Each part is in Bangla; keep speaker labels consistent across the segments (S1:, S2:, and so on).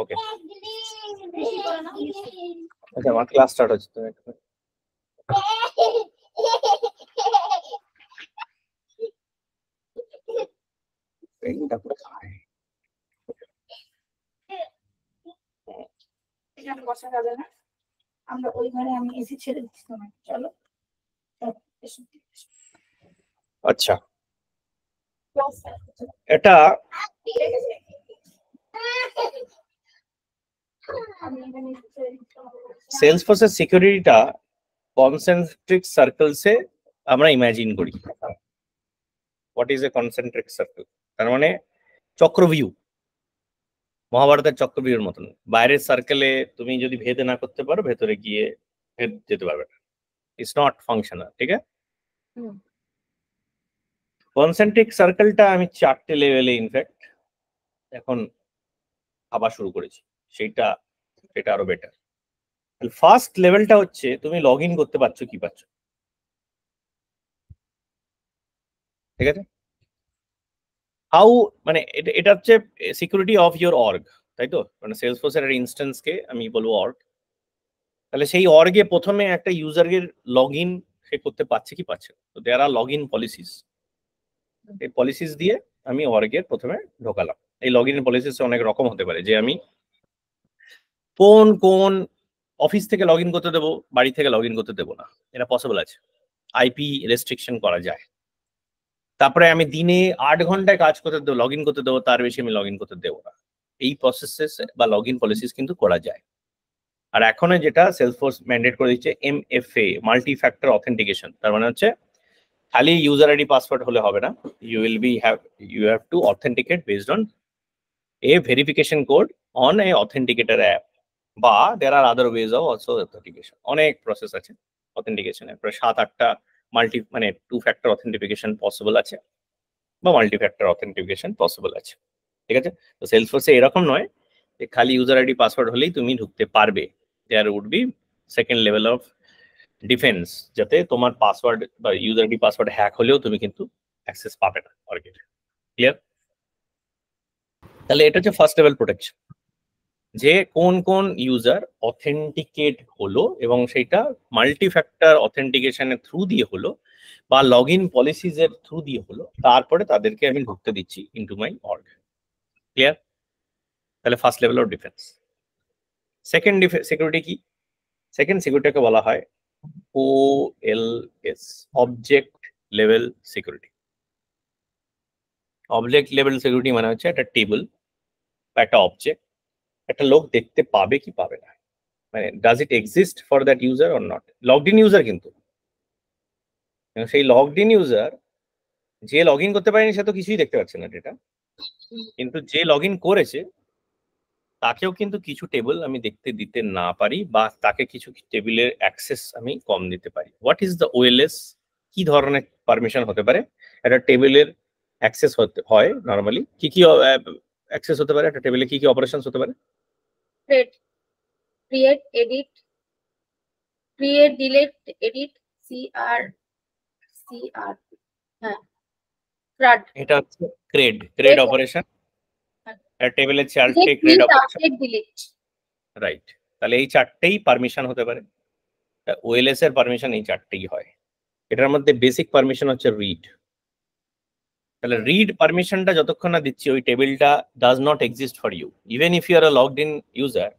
S1: ওকে, আচ্ছা আমার ক্লাস স্টার্ট হচ্ছে, তুমি একটু এইটা কোথায়?
S2: এখানে বসা যাবে না, আমরা ওই ঘরে আমি এসি ছেড়ে দিচ্ছি তোমায়, চলো।
S1: আচ্ছা, এটা সেলসফোর্সের সিকিউরিটিটা কনসেন্ট্রিক সার্কেলসে আমরা ইমাজিন করি। What is a concentric circle? তার মানে চক্রভিউ, মহাভারতের চক্রভিউর মতন। বাইরের সার্কেলে তুমি যদি ভেদে না করতে পারো, ভেতরে গিয়ে যেতে পারবে না, ইটস নট ফাংশনাল। ঠিক আছে, কনসেন্ট্রিক সার্কেলটা আমি 4টে লেভেলে ইনফ্যাক্ট এখন ভাবা শুরু করেছি, সেটা আরো বেটার। ফার্স্ট লেভেলটা হচ্ছে তুমি লগ ইন করতে পারছো কি পাচ্ছ, ঠিক আছে? হাউ, মানে এটা হচ্ছে সিকিউরিটি অফ ইউর অর্গ, তাই তো? মানে সেলসফোর্সের একটা ইনস্ট্যান্সকে আমি বলবো অর্গ, তাহলে সেই অর্গে প্রথমে একটা ইউজারের লগ ইন সে করতে পারছে কি পাচ্ছে। তো দেয়ার আর লগ ইন পলিসিস, এই পলিসিস দিয়ে আমি অর্গের প্রথমে ঢোকালাম। এই লগ ইন পলিসিস অনেক রকম হতে পারে, যে আমি কোন কোন অফিস থেকে লগ ইন করতে দেবো, বাড়ি থেকে লগ ইন করতে দেবো না, এটা পসিবল আছে, আইপি রেস্ট্রিকশন করা যায়। তারপরে আমি দিনে 8 ঘন্টায় কাজ করতে দেবো, লগ ইন করতে দেবো, তার বেশি আমি লগ ইন করতে দেবো না। এই প্রসেসেস বা লগ ইন পলিসিস কিন্তু করা যায়। আর এখন যেটা সেলসফোর্স ম্যান্ডেট করে দিচ্ছে MFA, মাল্টি ফ্যাক্টর অথেন্টিকেশন। তার মানে হচ্ছে খালি ইউজার আইডি পাসওয়ার্ড হলে হবে না, you have to authenticate based on a verification code on a authenticator app, বা there are other ways of also authentication. অনেক প্রসেস আছে অথেন্টিকেশনের, প্রায় 7-8টা মানে 2 ফ্যাক্টর অথেন্টিফিকেশন পসিবল আছে, বা মাল্টি ফ্যাক্টর অথেন্টিফিকেশন পসিবল আছে। ঠিক আছে, তো সেলসফোর্সে এরকম নয় যে খালি ইউজার আইডি পাসওয়ার্ড হলেই তুমি ঢুকতে পারবে। There would be second level of defence, যাতে তোমার পাসওয়ার্ড বা ইউজার আইডি পাসওয়ার্ড হ্যাক হলেও তুমি কিন্তু অ্যাক্সেস পাবে না অর্গের। ক্লিয়ার? তাহলে এটা হচ্ছে ফার্স্ট লেভেল প্রোটেকশন, যে কোন কোন ইউজার অথেন্টিকেট হলো এবং সেইটা মাল্টি ফ্যাক্টর অথেন্টিকেশনের থ্রু দিয়ে হলো বা লগ ইন পলিসিস এর থ্রু দিয়ে হলো, তারপরে তাদেরকে আমি ঢুকতে দিচ্ছি ইনটু মাই অর্গ। ক্লিয়ার? তাহলে first level of defence. Second security কি? সেকেন্ড সিকিউরিটিকে বলা হয় OLS, object level security. Object level security মানে হচ্ছে একটা টেবিল বা একটা অবজেক্ট একটা লোক দেখতে পাবে কি পাবে না, মানে does it exist for that user or not. Logged in user কিন্তু, সেই লগড ইন ইউজার, যে লগ ইন করতে পারেনি সে তো কিছুই দেখতে পাচ্ছে না ডেটা, কিন্তু যে লগ ইন করেছে তাকেও কিন্তু কিছু টেবিল আমি দেখতে দিতে না পারি, বা তাকে কিছু টেবিলের অ্যাক্সেস আমি কম দিতে পারি। What is the OLS? কি ধরনের পারমিশন হতে পারে? একটা টেবিলের অ্যাক্সেস হয় নরমালি কি কি অ্যাক্সেস হতে পারে একটা টেবিলে, কি কি অপারেশনস হতে পারে?
S2: Create, edit, create, delete, edit, CR, হ্যাঁ, ক্রাড।
S1: এটা হচ্ছে ক্রেড অপারেশন, টেবিলের চারটে ক্রেড অপারেশন, রাইট? তাহলে এই চারটেই পারমিশন হতে পারে। OLS এর পারমিশন এই চারটেই হয়। এটার মধ্যে বেসিক পারমিশন হচ্ছে রিড। তাহলে রিড পারমিশনটা যতক্ষণ না দিচ্ছি ওই টেবিলটা does not exist for you, even if you are a logged in user,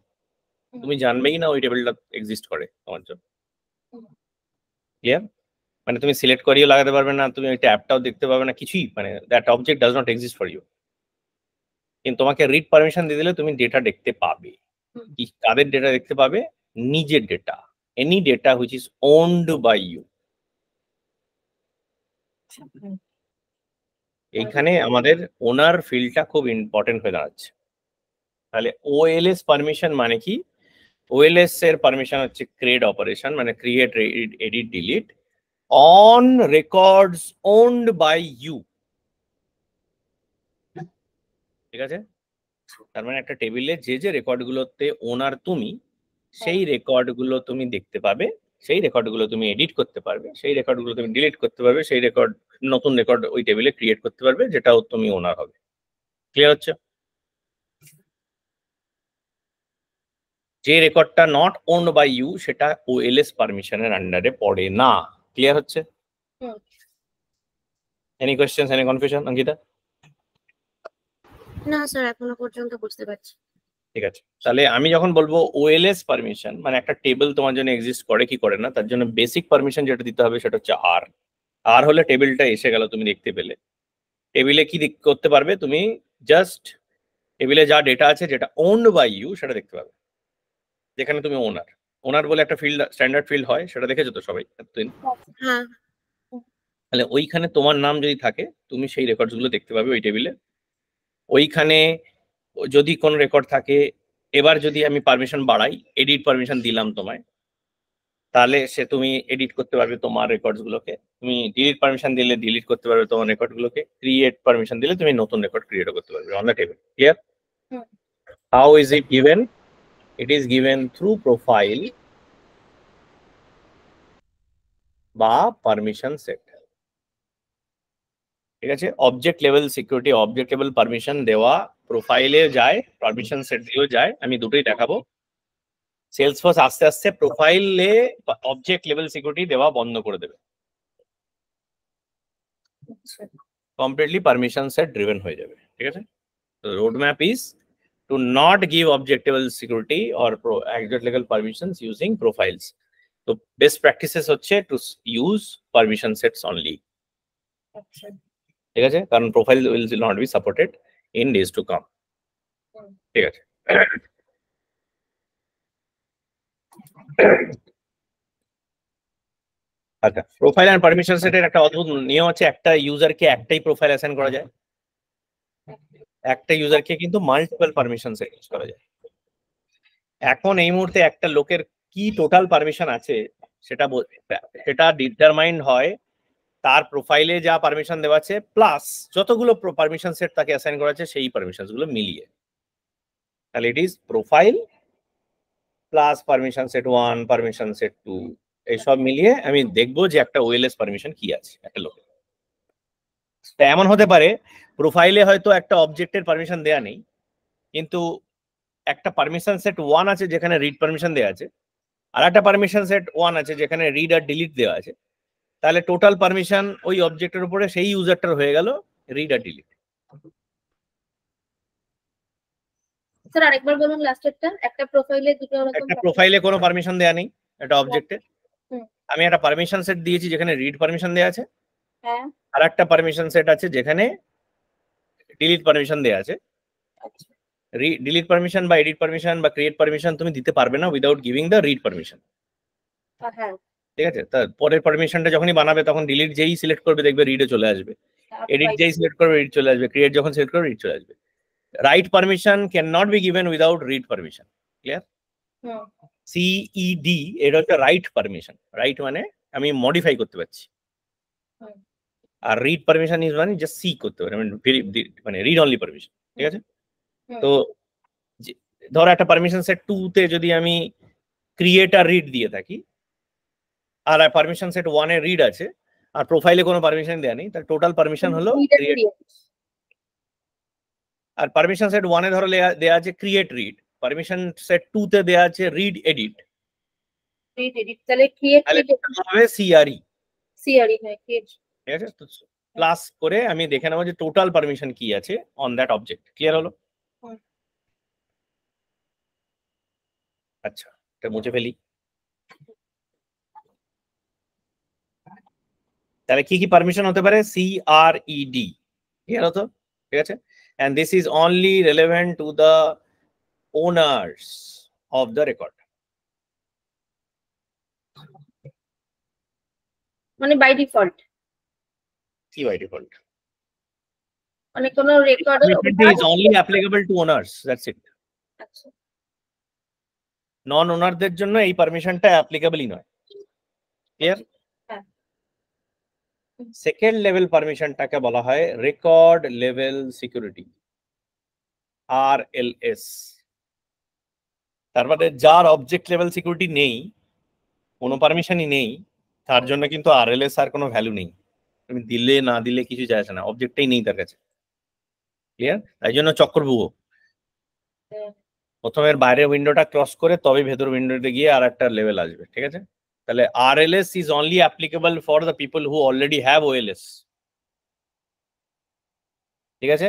S1: তুমি জানবেই না ওই টেবিলটা এক্সিস্ট করে তোমার জন্য। ক্লিয়ার? মানে তুমি সিলেক্ট করিও লাগাতে পারবে না, তুমি ওই ট্যাবটাও দেখতে পাবে না, কিছুই, মানে that object does not exist for you. কিন্তু তোমাকে রিড পারমিশন দিয়ে দিলে তুমি ডেটা দেখতে পাবে। কি কাদের ডেটা দেখতে পাবে? নিজের data, any data which is owned by you. এইখানে আমাদের ওনার ফিল্ডটা খুব ইম্পর্টেন্ট হয়ে দাঁড়াচ্ছে। তাহলে OLS পারমিশন মানে কি? OLS এর পারমিশন হচ্ছে ক্রিয়েট অপারেশন, মানে create, edit, delete on records owned by you. ঠিক আছে? তার মানে একটা টেবিলে যে যে রেকর্ডগুলোতে ওনার তুমি, সেই রেকর্ডগুলো তুমি দেখতে পাবে, সেই রেকর্ডগুলো তুমি এডিট করতে পারবে, সেই রেকর্ডগুলো তুমি ডিলিট করতে পারবে, সেই নতুন রেকর্ড ওই টেবিলে ক্রিয়েট করতে পারবে, যেটাও তুমি ওনার হবে। ক্লিয়ার হচ্ছে? যে রেকর্ডটা নট ওন্ড বাই ইউ সেটা ওএলএস পারমিশনের আন্ডারে পড়ে না। ক্লিয়ার হচ্ছে? Any questions, any confusion Ankita?
S3: না স্যার, এখনো পর্যন্ত বুঝতে পারছি।
S1: ঠিক আছে, তাহলে আমি যখন বলবো ওএলএস পারমিশন মানে একটা টেবিল তোমার জন্য এক্সিস্ট করে কি করে না, তার জন্য বেসিক পারমিশন যেটা দিতে হবে সেটা হচ্ছে আর। আর হলে টেবিলটা এসে গেল, তুমি দেখতে পেলে। টেবিলে কি করতে পারবে তুমি? জাস্ট টেবিলে যা ডেটা আছে যেটা ওন্ড বাই ইউ সেটা দেখতে পাবে, যেখানে তুমি ওনার। ওনার বলে একটা ফিল্ড, স্ট্যান্ডার্ড ফিল্ড হয়, সেটা দেখেছো তো সবাই এতদিন?
S3: হ্যাঁ।
S1: তাহলে ওইখানে তোমার নাম যদি থাকে তুমি সেই রেকর্ডস গুলো দেখতে পাবে ওই টেবিলে। ওইখানে যদি কোনো রেকর্ড থাকে, এবার যদি আমি পারমিশন বাড়াই, এডিট পারমিশন দিলাম তোমায়, তাহলে সে তুমি এডিট করতে পারবে তোমার রেকর্ডস গুলোকে। তুমি ডিলিট পারমিশন দিলে ডিলিট করতে পারবে তোমার রেকর্ড গুলোকে। ক্রিয়েট পারমিশন দিলে তুমি নতুন রেকর্ড ক্রিয়েট করতে পারবে on the table. Clear? How is it given? It is given through profile বা পারমিশন সেট। ঠিক আছে, object level security, object level permission দেওয়া প্রোফাইলে যায়, পারমিশন সেট দিয়েও যায়, আমি দুটোই দেখাবো। সেলসফোর্স আস্তে আস্তে প্রোফাইলে অবজেক্ট লেভেল সিকিউরিটি দেওয়া বন্ধ করে দেবে, কমপ্লিটলি পারমিশন সেট ড্রিভেন হয়ে যাবে। ঠিক আছে, তো road map is to not give object level security or object level permissions using profiles. তো বেস্ট প্র্যাকটিসেস হচ্ছে to use permission sets only. ঠিক আছে, কারণ profile will not be supported in days to come. ঠিক আছে, আচ্ছা, প্রোফাইল এন্ড পারমিশন সেটের একটা অদ্ভুত নিয়ম আছে। একটা ইউজারকে একটাই প্রোফাইল অ্যাসাইন করা যায়, একটা ইউজারকে কিন্তু মাল্টিপল পারমিশন সেট করা যায়। এখন এই মুহূর্তে একটা লোকের কি টোটাল পারমিশন আছে সেটা সেটা ডিটারমাইন্ড হয় তার প্রোফাইলে যা পারমিশন দেওয়া আছে প্লাস যতগুলো পারমিশন সেট তাকে অ্যাসাইন করা আছে সেই পারমিশন গুলো মিলিয়ে। তাহলে it is profile plus permission set 1, permission set 2, এইসব মিলিয়ে আমি দেখবো যে একটা ওএলএস পারমিশন কি আছে একটা লোকের। তা এমন হতে পারে প্রোফাইলে হয়তো একটা অবজেক্টের পারমিশন দেয়া নেই, কিন্তু একটা পারমিশন সেট 1 আছে যেখানে রিড পারমিশন দেওয়া আছে, আর একটা পারমিশন সেট 1 আছে যেখানে রিড আর ডিলিট দেওয়া আছে। তাহলে টোটাল পারমিশন ওই অবজেক্টের উপরে সেই ইউজারটার হয়ে গেল রিড আর ডিলিট।
S3: স্যার আরেকবার বলুন লাস্টেরটা। একটা প্রোফাইলে দুটো রকম,
S1: একটা প্রোফাইলে কোনো পারমিশন দেয়া নেই একটা অবজেক্টে, আমি একটা পারমিশন সেট দিয়েছি যেখানে রিড পারমিশন দেওয়া আছে,
S3: হ্যাঁ,
S1: আর একটা পারমিশন সেট আছে যেখানে ডিলিট পারমিশন দেওয়া আছে। ডিলিট পারমিশন বা এডিট পারমিশন বা ক্রিয়েট পারমিশন তুমি দিতে পারবে না without giving the read permission.
S3: হ্যাঁ,
S1: ঠিক আছে, তার পরের পারমিশনটা যখনই বানাবে তখন ডিলিট যেই সিলেক্ট করবে দেখবে রিডে চলে আসবে, এডিট যেই সিলেক্ট করবে রিড চলে আসবে, ক্রিয়েট যখন সিলেক্ট করবে রিড চলে আসবে। Right permission can not be given without read permission. Clear? CED এটা হচ্ছে রাইট পারমিশন। রাইট মানে আমি মডিফাই করতে পারছি, আর রিড পারমিশন ইজ মানে জাস্ট সি করতে পারি, মানে রিড অনলি পারমিশন। ঠিক আছে, তো ধরো একটা পারমিশন সেট 2 তে যদি আমি ক্রিয়েট আর রিড দিয়ে থাকি, আর পারমিশন সেট 1 এ রিড আছে আর প্রোফাইলে কোনো পারমিশন দেয়া নেই, তার টোটাল পারমিশন হলো ক্রিয়েট। আর পারমিশন সেট 1 এ ধরো দেয়া আছে ক্রিয়েট রিড, পারমিশন সেট 2 তে দেয়া আছে রিড এডিট।
S3: রিড এডিট তাহলে ক্রিয়েট
S1: হবে সিআরই।
S3: সিআরই হয় ক্রিয়েট।
S1: ঠিক আছে, তো প্লাস করে আমি দেখে নেবো যে টোটাল পারমিশন কি আছে অন দ্যাট অবজেক্ট। ক্লিয়ার হলো? আচ্ছা, এটা মুছে ফেলি। তাহলে কি কি পারমিশন হতে পারে? সিআরইডি। ক্লিয়ার হতো? ঠিক আছে, and this is only relevant to the owners of the record.
S3: মানে বাই ডিফল্ট,
S1: কি বাই ডিফল্ট?
S3: মানে কোন রেকর্ডের
S1: is only applicable to owners, that's it.
S3: আচ্ছা,
S1: নন ওনারদের জন্য এই পারমিশনটা অ্যাপ্লিকেবলই নয়। ক্লিয়ার? সেকেন্ড লেভেল পারমিশনটাকে বলা হয় রেকর্ড লেভেল সিকিউরিটি, আরএলএস। তার মানে যার অবজেক্ট লেভেল সিকিউরিটি নেই, কোনো পারমিশনই নেই, তার জন্য কিন্তু আরএলএস আর কোনো ভ্যালু নেই। তুমি দিলে না দিলে কিছু যায় আসে না, অবজেক্টটাই নেই তার কাছে। ক্লিয়ার? তাই জন্য চক্রব্যূহ। প্রথমের বাইরের উইন্ডোটা ক্রস করে তবে ভেতর উইন্ডোতে গিয়ে আর একটা লেভেল আসবে, ঠিক আছে? তাহলে RLS is only applicable for the people who already have OLS, ঠিক আছে?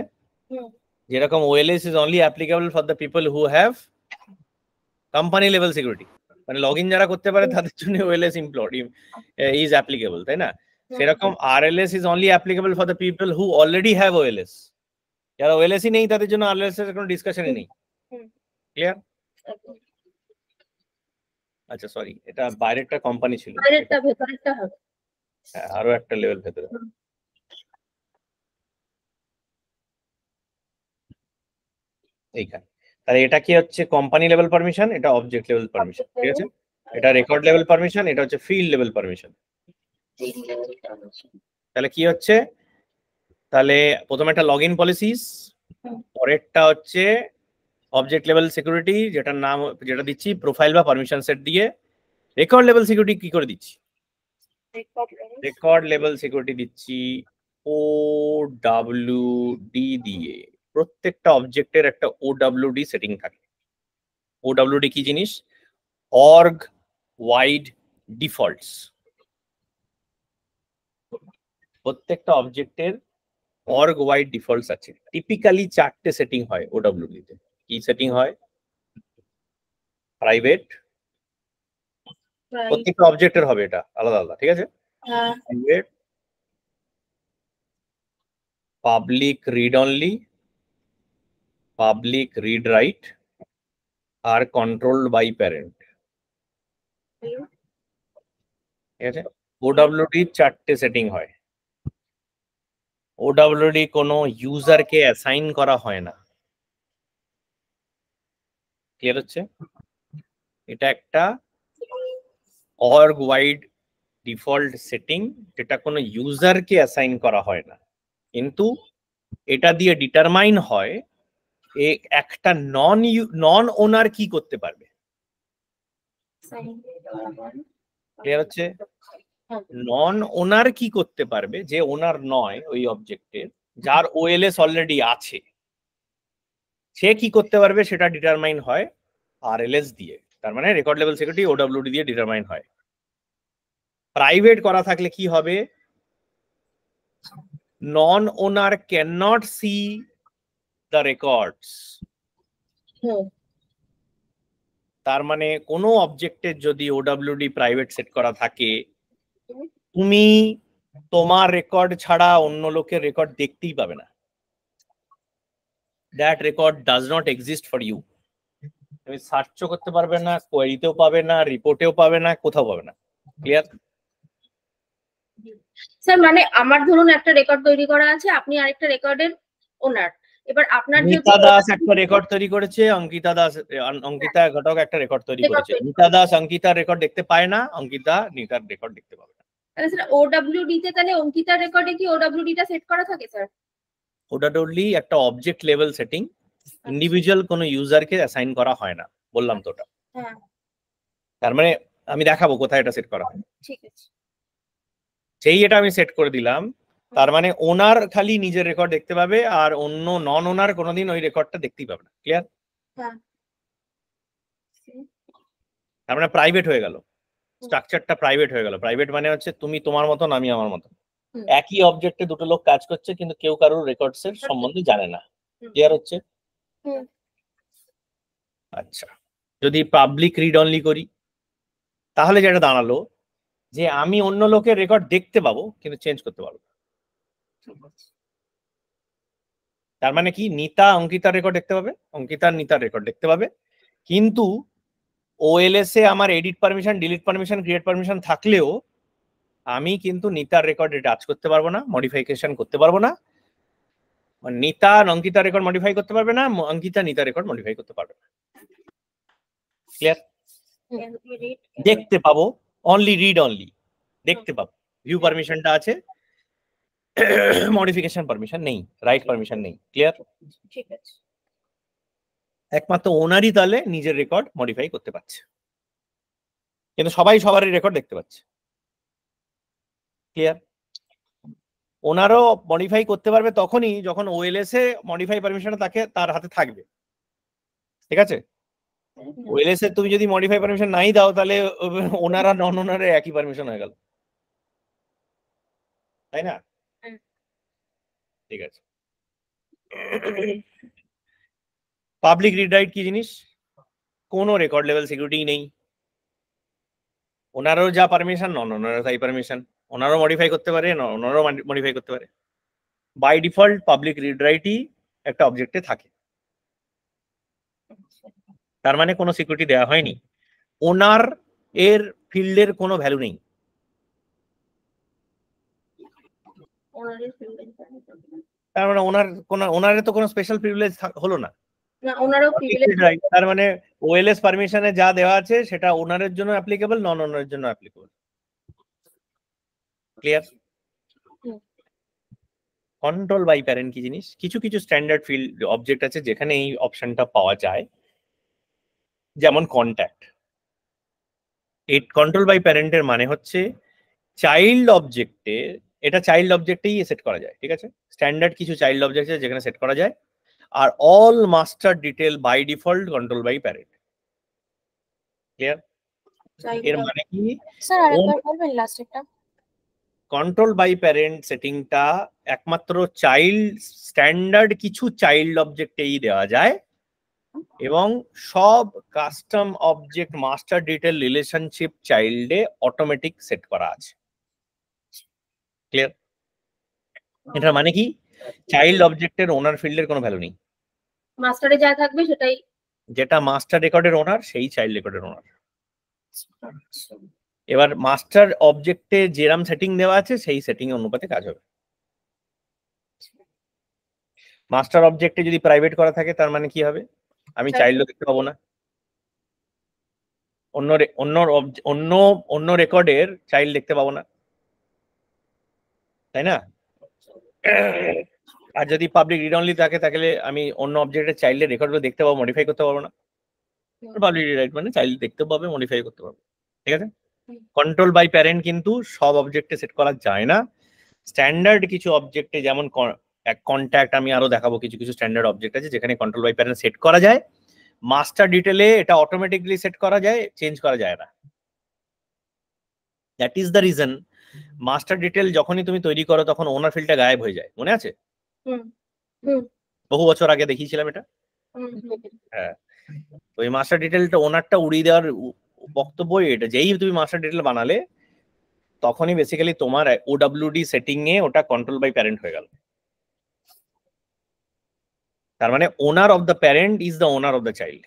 S1: যেরকম OLS is only applicable for the people who have company level security, মানে লগ ইন যারা করতে পারে তাদের জন্য OLS ইজ অ্যাপ্লিকেবল, তাই না? সেরকম RLS is only applicable for the people who already have OLS, যারা OLS নেই তাদের জন্য RLS এর কোনো ডিসকাশনই নেই। ক্লিয়ার? আচ্ছা সরি, এটা বাইরেরটা কোম্পানি ছিল,
S3: বাইরেরটা ভেতরেরটা হবে।
S1: হ্যাঁ আরো একটা লেভেল ভেতরে। এইখানে তাহলে এটা কি হচ্ছে কোম্পানি লেভেল পারমিশন, এটা অবজেক্ট লেভেল পারমিশন, ঠিক আছে? এটা রেকর্ড লেভেল পারমিশন, এটা হচ্ছে ফিল্ড লেভেল পারমিশন। তাহলে কি হচ্ছে, তাহলে প্রথমে একটা লগইন পলিসিস, পরেরটা হচ্ছে অবজেক্ট লেভেল সিকিউরিটি, যেটার নাম যেটা দিচ্ছি প্রোফাইল বা পারমিশন সেট দিয়ে। রেকর্ড লেভেল সিকিউরিটি কি করে দিচ্ছি? রেকর্ড লেভেল সিকিউরিটি দিচ্ছি OWD দিয়ে। প্রত্যেকটা অবজেক্টের একটা OWD সেটিং থাকে। OWD কি জিনিস? Org wide defaults. প্রত্যেকটা অবজেক্টের অর্গ ওয়াইড ডিফল্টস আছে। টিপিক্যালি 4টে সেটিং হয় OWD তে। কি সেটিং হয়? প্রাইভেট, প্রত্যেকটা অবজেক্টের হবে এটা আলাদা আলাদা, ঠিক আছে? Private, public read only, public read write, আর কন্ট্রোলড বাই প্যারেন্ট, ঠিক আছে? OWD 4টে সেটিং হয়। OWD কোনো ইউজারকে অ্যাসাইন করা হয় না। ক্লিয়ার হচ্ছে? এটা একটা অর্গ ওয়াইড ডিফল্ট সেটিং, যেটা কোনো ইউজারকে অ্যাসাইন করা হয় না, কিন্তু এটা দিয়ে ডিটারমাইন হয় একটা নন ওনার কি করতে পারবে। ক্লিয়ার হচ্ছে? নন ওনার কি করতে পারবে, যে ওনার নয় ওই অবজেক্টের, যার OLS অলরেডি আছে, সে কি করতে পারবে সেটা ডিটারমাইন হয় RLS দিয়ে। তার মানে রেকর্ড লেভেল সিকিউরিটি OWD দিয়ে ডিটারমাইন হয়। প্রাইভেট করা থাকলে কি হবে? Non owner can not see the records. তার মানে কোনো অবজেক্টের যদি OWD প্রাইভেট সেট করা থাকে, তুমি তোমার রেকর্ড ছাড়া অন্য লোকের রেকর্ড দেখতেই পাবে না। That record does not exist for you. তুমি সার্চও করতে পারবে না, কোয়েরিতেও পাবে না, রিপোর্টেও পাবে না, কোথাও পাবে না। ক্লিয়ার?
S3: স্যার মানে আমার ধরুন একটা রেকর্ড তৈরি করা আছে, আপনি আরেকটা রেকর্ডের ওনার, এবার আপনার
S1: নিতা দাস একটা রেকর্ড তৈরি করেছে, অঙ্কিতা ঘটক একটা রেকর্ড তৈরি করেছে। নিতা দাস অঙ্কিতার রেকর্ড দেখতে পায় না, অঙ্কিতা নিতার রেকর্ড দেখতে পাবে না।
S3: তাহলে স্যার OWD তে তাহলে অঙ্কিতার রেকর্ডে কি OWD টা সেট করা থাকে স্যার?
S1: OWD একটা অবজেক্ট লেভেল সেটিং, ইন্ডিভিজুয়াল কোনো ইউজারকে অ্যাসাইন করা হয় না, বললাম তো ওটা।
S3: হ্যাঁ
S1: তার মানে আমি দেখাবো কোথায় এটা সেট করা হয়।
S3: ঠিক আছে।
S1: সেই এটা আমি সেট করে দিলাম, তার মানে ওনার খালি নিজের রেকর্ড দেখতে পাবে, আর অন্য নন ওনার কোনোদিন ওই রেকর্ডটা দেখতেই পাবে না। ক্লিয়ার?
S3: হ্যাঁ
S1: তার মানে প্রাইভেট হয়ে গেল, স্ট্রাকচারটা প্রাইভেট হয়ে গেল। প্রাইভেট মানে হচ্ছে তুমি তোমার মতন, আমি আমার মতন, একই অবজেক্টে দুটো লোক কাজ করছে কিন্তু কেউ কারোর রেকর্ডস এর সম্বন্ধে জানে না। ক্লিয়ার হচ্ছে? আচ্ছা, যদি পাবলিক রিড অনলি করি তাহলে যেটা দাঁড়ালো যে আমি অন্য লোকের রেকর্ড দেখতে পাবো কিন্তু চেঞ্জ করতে পারবো। তার মানে কি, নিতা অঙ্কিতার রেকর্ড দেখতে পাবে, অঙ্কিতার নিতার রেকর্ড দেখতে পাবে, কিন্তু OLS এ আমার edit permission, delete permission, create permission থাকলেও আমি কিন্তু নিতার রেকর্ডে টাচ করতে পারবো না, মডিফিকেশন করতে পারবো না। নিতা অঙ্কিতার রেকর্ড মডিফাই করতে পারবে না, অঙ্কিতা নিতার রেকর্ড মডিফাই করতে পারবে না। ক্লিয়ার? দেখতে পাবো, অনলি রিড অনলি দেখতে পাবো। ভিউ পারমিশনটা আছে, মডিফিকেশন পারমিশন নেই, রাইট পারমিশন নেই। ক্লিয়ার?
S3: ঠিক আছে।
S1: একমাত্র ওনারই তাহলে নিজের রেকর্ড মডিফাই করতে পারছে, কিন্তু সবাই সবারই রেকর্ড দেখতে পাচ্ছে। ক্লিয়ার? ওনারও মডিফাই করতে পারবে তখনই যখন OLS এ মডিফাই পারমিশন তাকে তার হাতে থাকবে। ঠিক আছে? ওএলএস এর তুমি যদি মডিফাই পারমিশন নাই দাও তাহলে ওনার আর নন ওনারের একই পারমিশন হয়ে গেল, তাই না?
S3: হুম।
S1: ঠিক আছে। পাবলিক রিড রাইট কি জিনিস? কোনো রেকর্ড লেভেল সিকিউরিটি নেই, ওনারও যা পারমিশন নন ওনারও তাই পারমিশন, ওনারও মডিফাই করতে পারে ওনারও মডিফাই করতে পারে। বাই ডিফল্ট পাবলিক রিড রাইটই একটা অবজেক্টে থাকে, তার মানে কোনো সিকিউরিটি দেওয়া হয়নি, ওনার এর ফিল্ডের কোনো ভ্যালু নেই। তার মানে ওনারের তো কোনো স্পেশাল প্রিভিলেজ হলো না,
S3: ওনারও প্রিভিলেজ,
S1: তার মানে ওএলএস পারমিশনে যা দেওয়া আছে সেটা ওনারের জন্য অ্যাপ্লিকেবল, নন ওনারের জন্য applicable. Clear? Control by parent কি জিনিস? কিছু কিছু স্ট্যান্ডার্ড ফিল্ড অবজেক্ট আছে যেখানে এই অপশনটা পাওয়া যায়, যেমন কন্ট্যাক্ট। এই কন্ট্রোল বাই প্যারেন্টের মানে হচ্ছে চাইল্ড অবজেক্টে, এটা চাইল্ড অবজেক্টেই সেট করা যায়, ঠিক আছে? স্ট্যান্ডার্ড কিছু চাইল্ড অবজেক্ট আছে যেখানে সেট করা যায়, আর all master detail by default control by parent. Clear? এর মানে কি,
S2: স্যার আরেকবার বলবেন লাস্ট একটা?
S1: কন্ট্রোল বাই প্যারেন্ট সেটিংটা একমাত্র চাইল্ড স্ট্যান্ডার্ড কিছু চাইল্ড অবজেক্টেই দেওয়া যায়, এবং সব custom object master detail relationship চাইল্ডে অটোমেটিক সেট করা আছে। ক্লিয়ার? এটার মানে কি, চাইল্ড অবজেক্টের ওনার ফিল্ডের কোনো ভ্যালু নেই,
S3: মাস্টারে যা থাকবে সেটাই,
S1: যেটা মাস্টার রেকর্ডের ওনার সেই চাইল্ড রেকর্ডের ওনার। এবার মাস্টার অবজেক্টে যেরাম সেটিং দেওয়া আছে সেই সেটিং অনুপাতে কাজ হবে। মাস্টার অবজেক্টে যদি প্রাইভেট করা থাকে তার মানে কি হবে, আমি চাইল্ডও দেখতে পাবো না, অন্য রেকর্ডের চাইল্ড দেখতে পাবো না, তাই না? আর যদি পাবলিক রিড অনলি থাকে তাহলে আমি অন্য অবজেক্টের চাইল্ডের রেকর্ডগুলো দেখতে পাবো, মডিফাই করতে পারবো না। পাবলিক রিড রাইট মানে চাইল্ড দেখতে পাবে, মডিফাই করতে পারবে, ঠিক আছে? কন্ট্রোল বাই প্যারেন্ট কিন্তু সব অবজেক্টে সেট করা যায় না, স্ট্যান্ডার্ড কিছু অবজেক্টে, যেমন কন্ট্যাক্ট, আমি আরো দেখাবো কিছু কিছু স্ট্যান্ডার্ড অবজেক্ট আছে যেখানে কন্ট্রোল বাই প্যারেন্ট সেট করা যায়, মাস্টার ডিটেলে এটা অটোমেটিকলি সেট করা যায়, চেঞ্জ করা যায় না। That is the reason master detail যখনই তুমি তৈরি করো তখন ওনার ফিল্ডটা গায়েব হয়ে যায়, মনে আছে? বহু বছর আগে দেখিয়েছিলাম এটা। হ্যাঁ, তো এই মাস্টার ডিটেলটা ওনারটা উড়িয়ে দেওয়ার বক্তব্য এটা, যেই তুমি মাস্টার ডিটেল বানালে তখনই বেসিক্যালি তোমার ওডব্লিউডি সেটিং এ ওটা কন্ট্রোল বাই প্যারেন্ট হয়ে গেল। তার মানে ওনার of the parent is the owner of the child.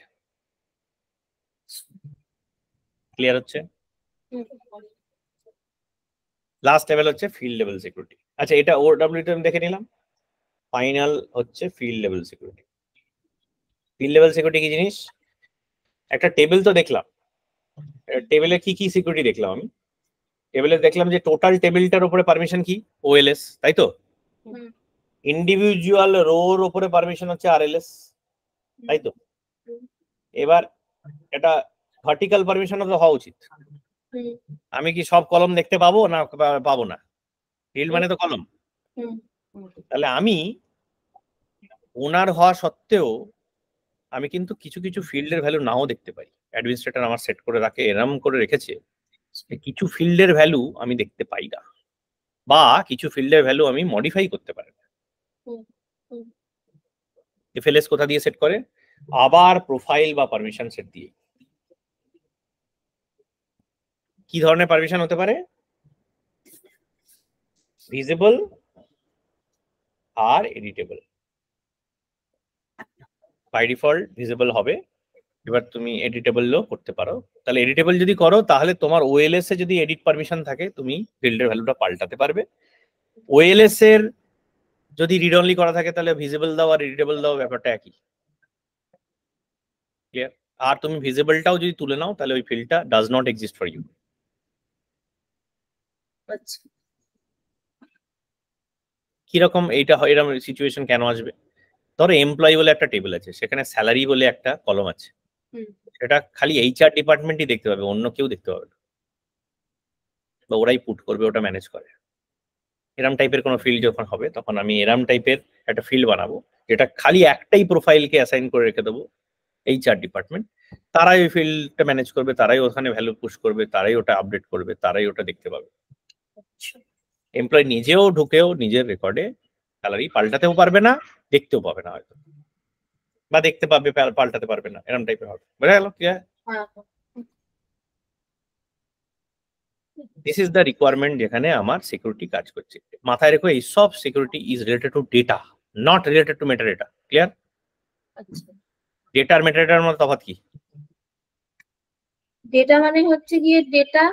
S1: Clear হচ্ছে? লাস্ট লেভেল হচ্ছে ফিল্ড লেভেল সিকিউরিটি। আচ্ছা, এটা ওডব্লিউডি আমি দেখে নিলাম, ফাইনাল হচ্ছে field level security. Field level security কি জিনিস? একটা টেবিল তো দেখলাম, টেবিলে কি কি সিকিউরিটি দেখলাম আমি? টেবিলে দেখলাম যে টোটাল টেবিলটার উপরে পারমিশন কি? ওএলএস, তাই তো? ইন্ডিভিজুয়াল রোর উপরে পারমিশন হচ্ছে আরএলএস, তাই তো? এবার এটা ভার্টিক্যাল পারমিশন তো হওয়া উচিত, আমি কি সব কলম দেখতে পাবো না পাবো না? ফিল্ড মানে তো কলম, তাহলে আমি ওনার হওয়া সত্ত্বেও আমি কিন্তু কিছু কিছু ফিল্ডের ভ্যালু নাও দেখতে পাই। অ্যাডমিনিস্ট্রেটর আমার সেট করে রাখে, এরম করে রেখেছে কিছু ফিল্ডের ভ্যালু আমি দেখতে পাই না, বা কিছু ফিল্ডের ভ্যালু আমি মডিফাই করতে পারি না। এফএলএস কোথা দিয়ে সেট করে? আবার প্রোফাইল বা পারমিশন সেট দিয়ে। কি ধরনের পারমিশন হতে পারে? ভিজিবল আর এডিটেবল। বাই ডিফল্ট ভিজিবল হবে, এবার তুমি এডিটেবলও করতে পারো। তাহলে এডিটেবল যদি করো তাহলে তোমার ওএলএস এ যদি এডিট পারমিশন থাকে তুমি ফিল্ডের ভ্যালুটা পাল্টাতে পারবে। ওএলএস এর যদি রিড অনলি করা থাকে তাহলে ভিজিবল দাও আর এডিটেবল দাও, ব্যাপারটা একই। ক্লিয়ার? আর তুমি ভিজিবলটাও যদি তুলে নাও তাহলে ওই ফিল্ডটা does not exist for you. কিরকম এইটা হয়, এরকম সিচুয়েশন কেন আসবে? ধরো এমপ্লয়ি বলে একটা টেবিল আছে, সেখানে স্যালারি বলে একটা কলম আছে, সেটা খালি এইচআর ডিপার্টমেন্টই দেখতে পাবে, অন্য কেউ দেখতে পাবে না, বা ওরাই পুট করবে, ওটা ম্যানেজ করে। এরম টাইপের কোনো ফিল্ড যখন হবে তখন আমি এরম টাইপের একটা ফিল্ড বানাবো যেটা খালি একটাই প্রোফাইলকে অ্যাসাইন করে রেখে দেবো, এইচআর ডিপার্টমেন্ট, তারাই ওই ফিল্ডটা ম্যানেজ করবে, তারাই ওখানে ভ্যালু পুশ করবে, তারাই ওটা আপডেট করবে, তারাই ওটা দেখতে পাবে। এমপ্লয় নিজেও ঢুকেও নিজের রেকর্ডে স্যালারি পাল্টাতেও পারবে না, দেখতেও পাবে না হয়তো, বা দেখতে পাবে পাল্টাতে পারবে না, এরকম টাইপের হবে। বোঝা গেল কি? দিস ইজ দ্য রিকোয়ারমেন্ট যেখানে আমার সিকিউরিটি কাজ করছে। মাথায় রেখো এই সব security is related to data, not related to metadata. Clear? Data আর মেটাডেটার মধ্যে তফাৎ কি?
S3: ডেটা মানে হচ্ছে গিয়ে ডেটা,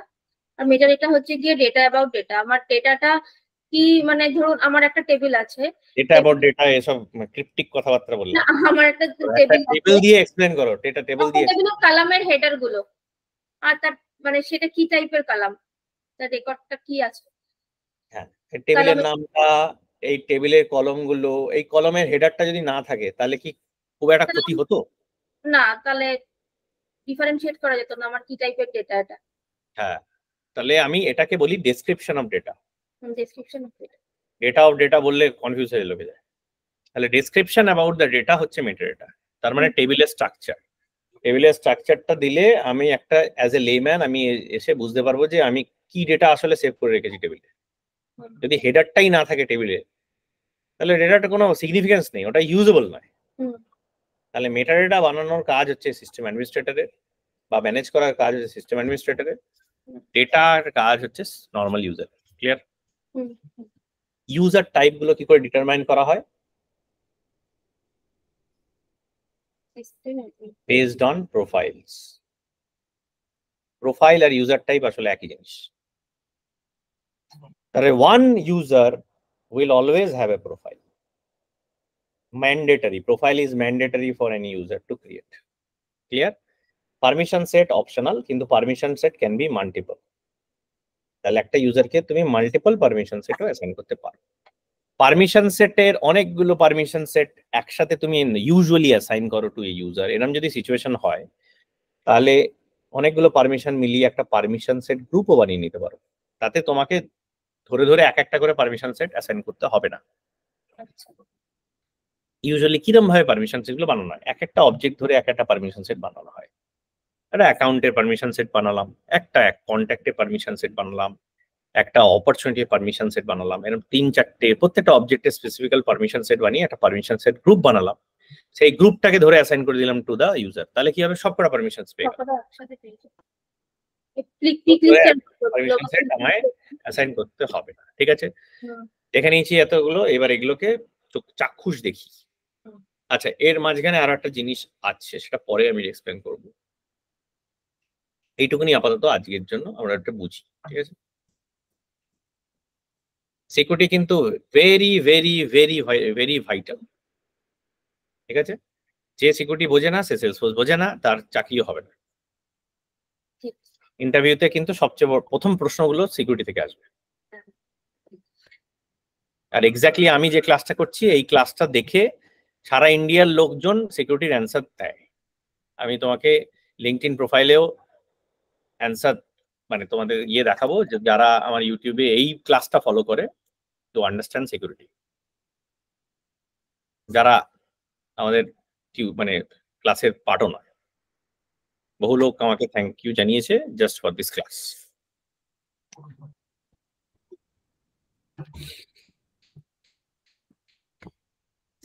S3: আর মেটাডেটা হচ্ছে গিয়ে ডেটা অ্যাবাউট ডেটা। আমার ডেটাটা কি, মানে ধরুন আমার একটা টেবিল আছে,
S1: ডেটা অ্যাবাউট ডেটা এসব ক্রিপ্টিক কথাবার্তা বললে।
S3: না আমার একটা
S1: টেবিল
S3: টেবিল
S1: দিয়ে এক্সপ্লেন করো, ডেটা টেবিল দিয়ে।
S3: টেবিলের কলামের হেডার গুলো, আর তার মানে সেটা কি টাইপের কলাম, তার রেকর্ডটা কি আছে।
S1: হ্যাঁ, টেবিলের নামটা, এই টেবিলের কলমগুলো, এই কলমের হেডারটা যদি না থাকে তাহলে কি খুব একটা ক্ষতি হতো?
S3: না, তাহলে ডিফারেন্সিয়েট করা যেত না আমার কি টাইপের ডেটা এটা।
S1: হ্যাঁ, তাহলে আমি এটাকে বলি description of data.
S3: Description of data.
S1: Data of data বললে কনফিউজ হয়ে লোকে যায়। তাহলে ডেসক্রিপশন অ্যাবাউট দ্য ডেটা হচ্ছে মেটাডেটা। তার মানে টেবিলের স্ট্রাকচার, টেবিলের স্ট্রাকচারটা দিলে আমি একটা অ্যাজ এ লেম্যান আমি এসে বুঝতে পারবো যে আমি কি ডেটা আসলে সেভ করে রেখেছি টেবিলে। যদি হেডারটাই না থাকে টেবিলে তাহলে ডেটাটা কোনো সিগনিফিকেন্স নেই, ওটা ইউজেবল নয়। তাহলে মেটাডেটা বানানোর কাজ হচ্ছে সিস্টেম অ্যাডমিনিস্ট্রেটরের, বা ম্যানেজ করার কাজ হচ্ছে সিস্টেম অ্যাডমিনিস্ট্রেটরের, ডেটার কাজ হচ্ছে normal user. Clear? User type গুলো কি করে ডিটারমাইন করা হয়? Based on profiles. প্রোফাইল আর ইউজার টাইপ আসলে একই জিনিস। তাহলে one user will always have a profile. Mandatory. Profile is mandatory for any user to create. Clear? Permission set optional, কিন্তু permission set can be multiple. তাহলে একটা ইউজারকে তুমি মাল্টিপল পারমিশন সেটও অ্যাসাইন করতে পারো। পারমিশন সেটের অনেকগুলো পারমিশন সেট একসাথে তুমি ইউজুয়ালি অ্যাসাইন করো টু এ ইউজার, এরকম যদি সিচুয়েশন হয় তাহলে অনেকগুলো পারমিশন মিলিয়ে একটা পারমিশন সেট গ্রুপও বানিয়ে নিতে পারো। তাতে তোমাকে ধরে ধরে এক একটা করে পারমিশন সেট অ্যাসাইন করতে হবে না। ইউজুয়ালি কিরম ভাবে পারমিশন সেট গুলো বানানো হয়? এক একটা অবজেক্ট ধরে এক একটা পারমিশন সেট বানানো হয়। একটা অ্যাকাউন্টের পারমিশন সেট বানালাম, একটা কন্ট্যাক্টের পারমিশন সেট বানালাম, একটা অপরচুনিটির পারমিশন সেট বানালাম, এরকম 3-4টে প্রত্যেকটা অবজেক্টের স্পেসিফিক্যাল পারমিশন সেট বানিয়ে একটা পারমিশন সেট গ্রুপ বানালাম। সেই গ্রুপটাকে ধরে অ্যাসাইন করে দিলাম টু দা ইউজার। তাহলে কি হবে? সবকটা পারমিশন পেয়ে গেল। পারমিশন সেট আমায় অ্যাসাইন করতে হবে না। ঠিক আছে, দেখে নিয়েছি এতগুলো, এবার এগুলোকে চাক্ষুষ দেখি। আচ্ছা, এর মাঝখানে আরো একটা জিনিস আছে, সেটা পরে আমি এক্সপ্লেন করবো। এইটুকুনি আপাতত আজকের জন্য আমরা একটা বুঝি। ঠিক আছে, সিকিউরিটি কিন্তু very very very very vital. ঠিক আছে, যে সিকিউরিটি বোঝে না সে সেলসফোর্স বোঝে না, তার চাকরিও হবে না। ইন্টারভিউতে কিন্তু সবচেয়ে প্রথম প্রশ্নগুলো সিকিউরিটি থেকে আসবে। আর এক্স্যাক্টলি আমি যে ক্লাসটা করছি এই ক্লাসটা দেখে সারা ইন্ডিয়ার লোকজন সিকিউরিটির অ্যান্সার দেয়। আমি তোমাকে লিঙ্কডইন প্রোফাইলেও অ্যান্সার, মানে তোমাদের ইয়ে দেখাবো যে যারা আমার ইউটিউবে এই ক্লাসটা ফলো করে টু আন্ডারস্ট্যান্ড সিকিউরিটি, যারা আমাদের মানে ক্লাসের পার্টও নয়। বহু লোক আমাকে থ্যাংক ইউ জানিয়েছে জাস্ট ফর দিস ক্লাস।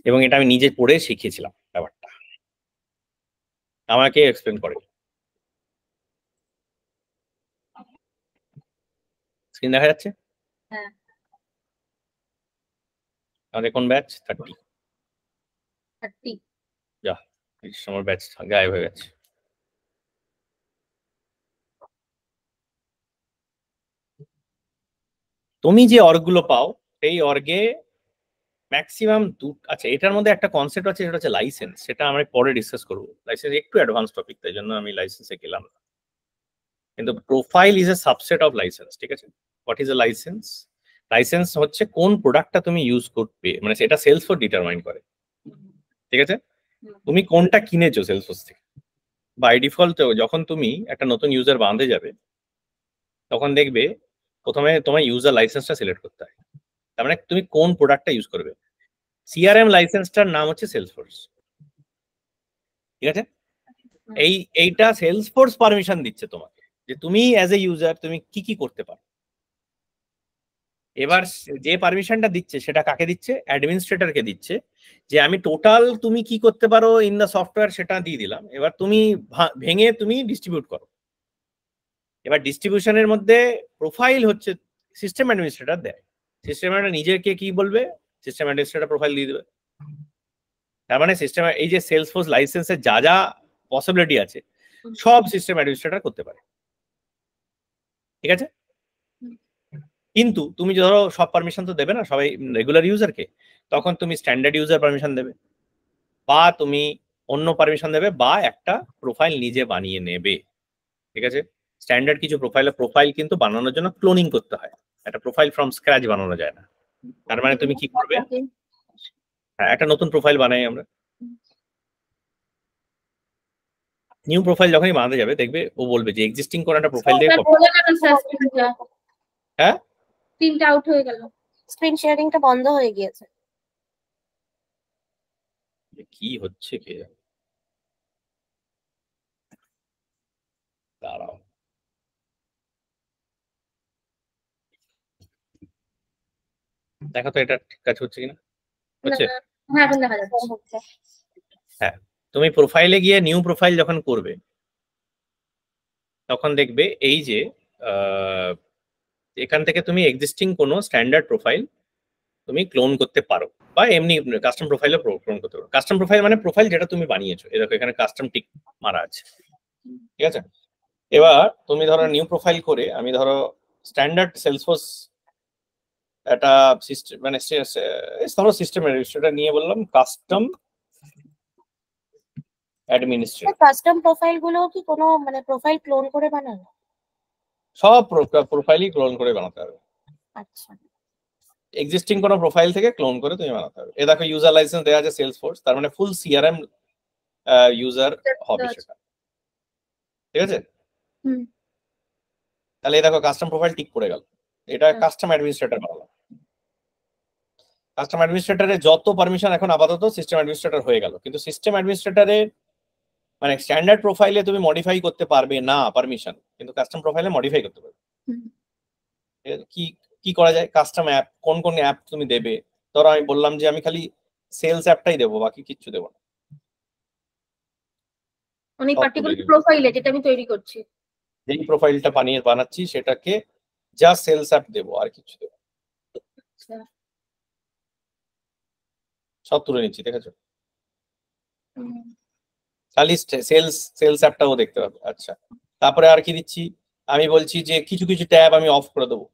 S1: এবং এটা আমি নিজে পড়ে শিখিয়েছিলাম ব্যাপারটা, আমাকে এক্সপ্লেন করে। স্ক্রিন দেখা যাচ্ছে?
S3: হ্যাঁ।
S1: আমাদের কোন ব্যাচ? 30। যা, আমার ব্যাচ গায়েব হয়ে গেছে। তুমি যে অর্গগুলো পাও সেই অর্গে ম্যাক্সিমাম আচ্ছা, এটার মধ্যে একটা কনসেপ্ট আছে, সেটা হচ্ছে লাইসেন্স। সেটা আমরা পরে ডিসকাস করবো। লাইসেন্স একটু অ্যাডভান্স টপিক, তাই জন্য আমি লাইসেন্সে গেলাম না। কিন্তু profile is a subset of licence. ঠিক আছে, what is a licence? Licence হচ্ছে কোন প্রোডাক্টটা তুমি ইউজ করবে, মানে সেটা সেলসফোর্স ডিটারমাইন করে। ঠিক আছে, তুমি কোনটা কিনেছো সেলসফোর্স থেকে। বাই ডিফল্ট যখন তুমি একটা নতুন ইউজার বাঁধে যাবে তখন দেখবে প্রথমে তোমার ইউজার লাইসেন্সটা সিলেক্ট করতে হয়। তার মানে তুমি কোন প্রোডাক্টটা ইউজ করবে। সিআরএম লাইসেন্সটার নাম হচ্ছে সেলসফোর্স। ঠিক আছে, এইটা সেলসফোর্স পারমিশন দিচ্ছে তোমাকে যে তুমি অ্যাজ এ ইউজার তুমি কি কি করতে পারো। এবার যে পারমিশনটা দিচ্ছে সেটা কাকে দিচ্ছে? অ্যাডমিনিস্ট্রেটরকে দিচ্ছে, যে আমি টোটাল তুমি কি করতে পারো ইন দ্য সফটওয়্যার সেটা দিয়ে দিলাম, এবার তুমি ভেঙে তুমি ডিস্ট্রিবিউট করো। এবার ডিস্ট্রিবিউশনের মধ্যে প্রোফাইল হচ্ছে সিস্টেম অ্যাডমিনিস্ট্রেটর দেয়। সিস্টেম অ্যাডমিনিস্ট্রেটর নিজেকে কি বলবে? সিস্টেম অ্যাডমিনিস্ট্রেটর প্রোফাইল দিয়ে দেবে। তার মানে সিস্টেম, এই যে সেলসফোর্স লাইসেন্সের যা যা পসিবিলিটি আছে সব সিস্টেম অ্যাডমিনিস্ট্রেটর করতে পারে, ঠিক আছে? কিন্তু তুমি ধরো সব পারমিশন তো দেবে না সবাই রেগুলার ইউজারকে, তখন তুমি স্ট্যান্ডার্ড ইউজার পারমিশন দেবে, বা তুমি অন্য পারমিশন দেবে, বা একটা প্রোফাইল নিজে বানিয়ে নেবে, ঠিক আছে? স্ট্যান্ডার্ড কিছু প্রোফাইল কিন্তু বানানোর জন্য ক্লোনিং করতে হয়, একটা প্রোফাইল ফ্রম স্ক্র্যাচ বানানো যায় না। তার মানে তুমি কি করবে? হ্যাঁ, একটা নতুন প্রোফাইল বানাই আমরা। নিউ প্রোফাইল যখনই বানাতে যাবে দেখবে ও বলবে যে এক্সিস্টিং কোন একটা প্রোফাইল দিয়ে হ্যাঁ
S3: প্রিন্ট আউট হয়ে গেল,
S4: স্ক্রিন শেয়ারিংটা বন্ধ হয়ে গিয়েছে।
S1: কি হচ্ছে কে জানে। দাঁড়াও, দেখো তো এটা ঠিক কাজ হচ্ছে কিনা। হচ্ছে?
S3: হ্যাঁ এখন দেখা যাচ্ছে।
S1: হ্যাঁ, তুমি প্রোফাইলে গিয়ে নিউ প্রোফাইল যখন করবে তখন দেখবে এই যে এখান থেকে তুমি এক্সিস্টিং কোনো স্ট্যান্ডার্ড প্রোফাইল তুমি ক্লোন করতে পারো, বা এমনি কাস্টম প্রোফাইলও ক্লোন করতে পারো। কাস্টম প্রোফাইল মানে প্রোফাইল যেটা তুমি বানিয়েছো, এই দেখো এখানে কাস্টম টিক মারা আছে, ঠিক আছে? এবার তুমি ধরো নিউ প্রোফাইল করে, আমি ধরো স্ট্যান্ডার্ড সেলসফোর্স একটা সিস্টেম মানে ধরো সিস্টেম অ্যাডমিনিস্ট্রেটর নিয়ে বললাম কাস্টম অ্যাডমিনিস্ট্রেটর।
S4: কাস্টম প্রোফাইল গুলো কি কোনো মানে প্রোফাইল ক্লোন করে বানানো?
S1: সব প্রোফাইলই ক্লোন করে বানাতে হবে।
S4: আচ্ছা,
S1: এক্সিস্টিং কোনো প্রোফাইল থেকে ক্লোন করে তুমি বানাতে হবে। এ দেখো ইউজার লাইসেন্স দেওয়া আছে সেলসফোর্স, তার মানে ফুল সিআরএম ইউজার হবে সেটা, ঠিক আছে? তাহলে এই দেখো কাস্টম প্রোফাইল টিক পড়ে গেল, এটা কাস্টম অ্যাডমিনিস্ট্রেটর বানালাম। কাস্টম অ্যাডমিনিস্ট্রেটরের যত পারমিশন এখন আপাতত সিস্টেম অ্যাডমিনিস্ট্রেটর হয়ে গেল, কিন্তু সিস্টেম অ্যাডমিনিস্ট্রেটরের মানে স্ট্যান্ডার্ড প্রোফাইলে তুমি মডিফাই করতে পারবে না পারমিশন, কিন্তু কাস্টম প্রোফাইলে মডিফাই করতে পারবে। কি কি করা যায়? কাস্টম অ্যাপ, কোন কোন অ্যাপ তুমি দেবে? ধরো আমি বললাম যে আমি খালি সেলস অ্যাপটাই দেবো, বাকি কিচ্ছু দেবো না।
S3: মানে পার্টিকুলার প্রোফাইলে যেটা আমি তৈরি করছি,
S1: যেই প্রোফাইলটা বানাচ্ছি সেটাকে যা সেলস অ্যাপ দেবো, আর কিছু দেবো, সব তুলে নিচ্ছি, দেখেছো? খালি সেলস অ্যাপটাও দেখতে পাবে। আচ্ছা, তারপরে আর কি দিচ্ছি? আমি বলছি যে কিছু কিছু ট্যাব আমি অফ করে দেবো,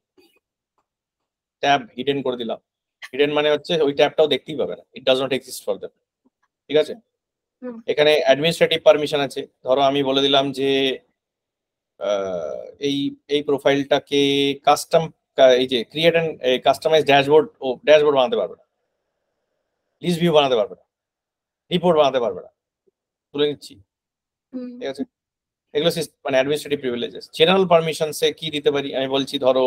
S1: ট্যাব হিডেন করে দিলাম। হিডেন মানে হচ্ছে ওই ট্যাবটাও দেখতেই পাবে না, it does not exist for them, ঠিক আছে? এখানে অ্যাডমিনিস্ট্রেটিভ পারমিশন আছে, ধরো আমি বলে দিলাম যে এই এই প্রোফাইলটাকে কাস্টম, এই যে ক্রিয়েট এন্ড কাস্টমাইজ ড্যাশবোর্ড, ও ড্যাশবোর্ড বানাতে পারবে না, লিস্ট ভিউ বানাতে পারবে না, রিপোর্ট বানাতে পারবে না, তুলে নিচ্ছি, ঠিক আছে? এগুলো মানে অ্যাডমিনিস্ট্রেটিভ প্রিভিলেজেস। জেনারেল পারমিশনসে কি দিতে পারি? আমি বলছি ধরো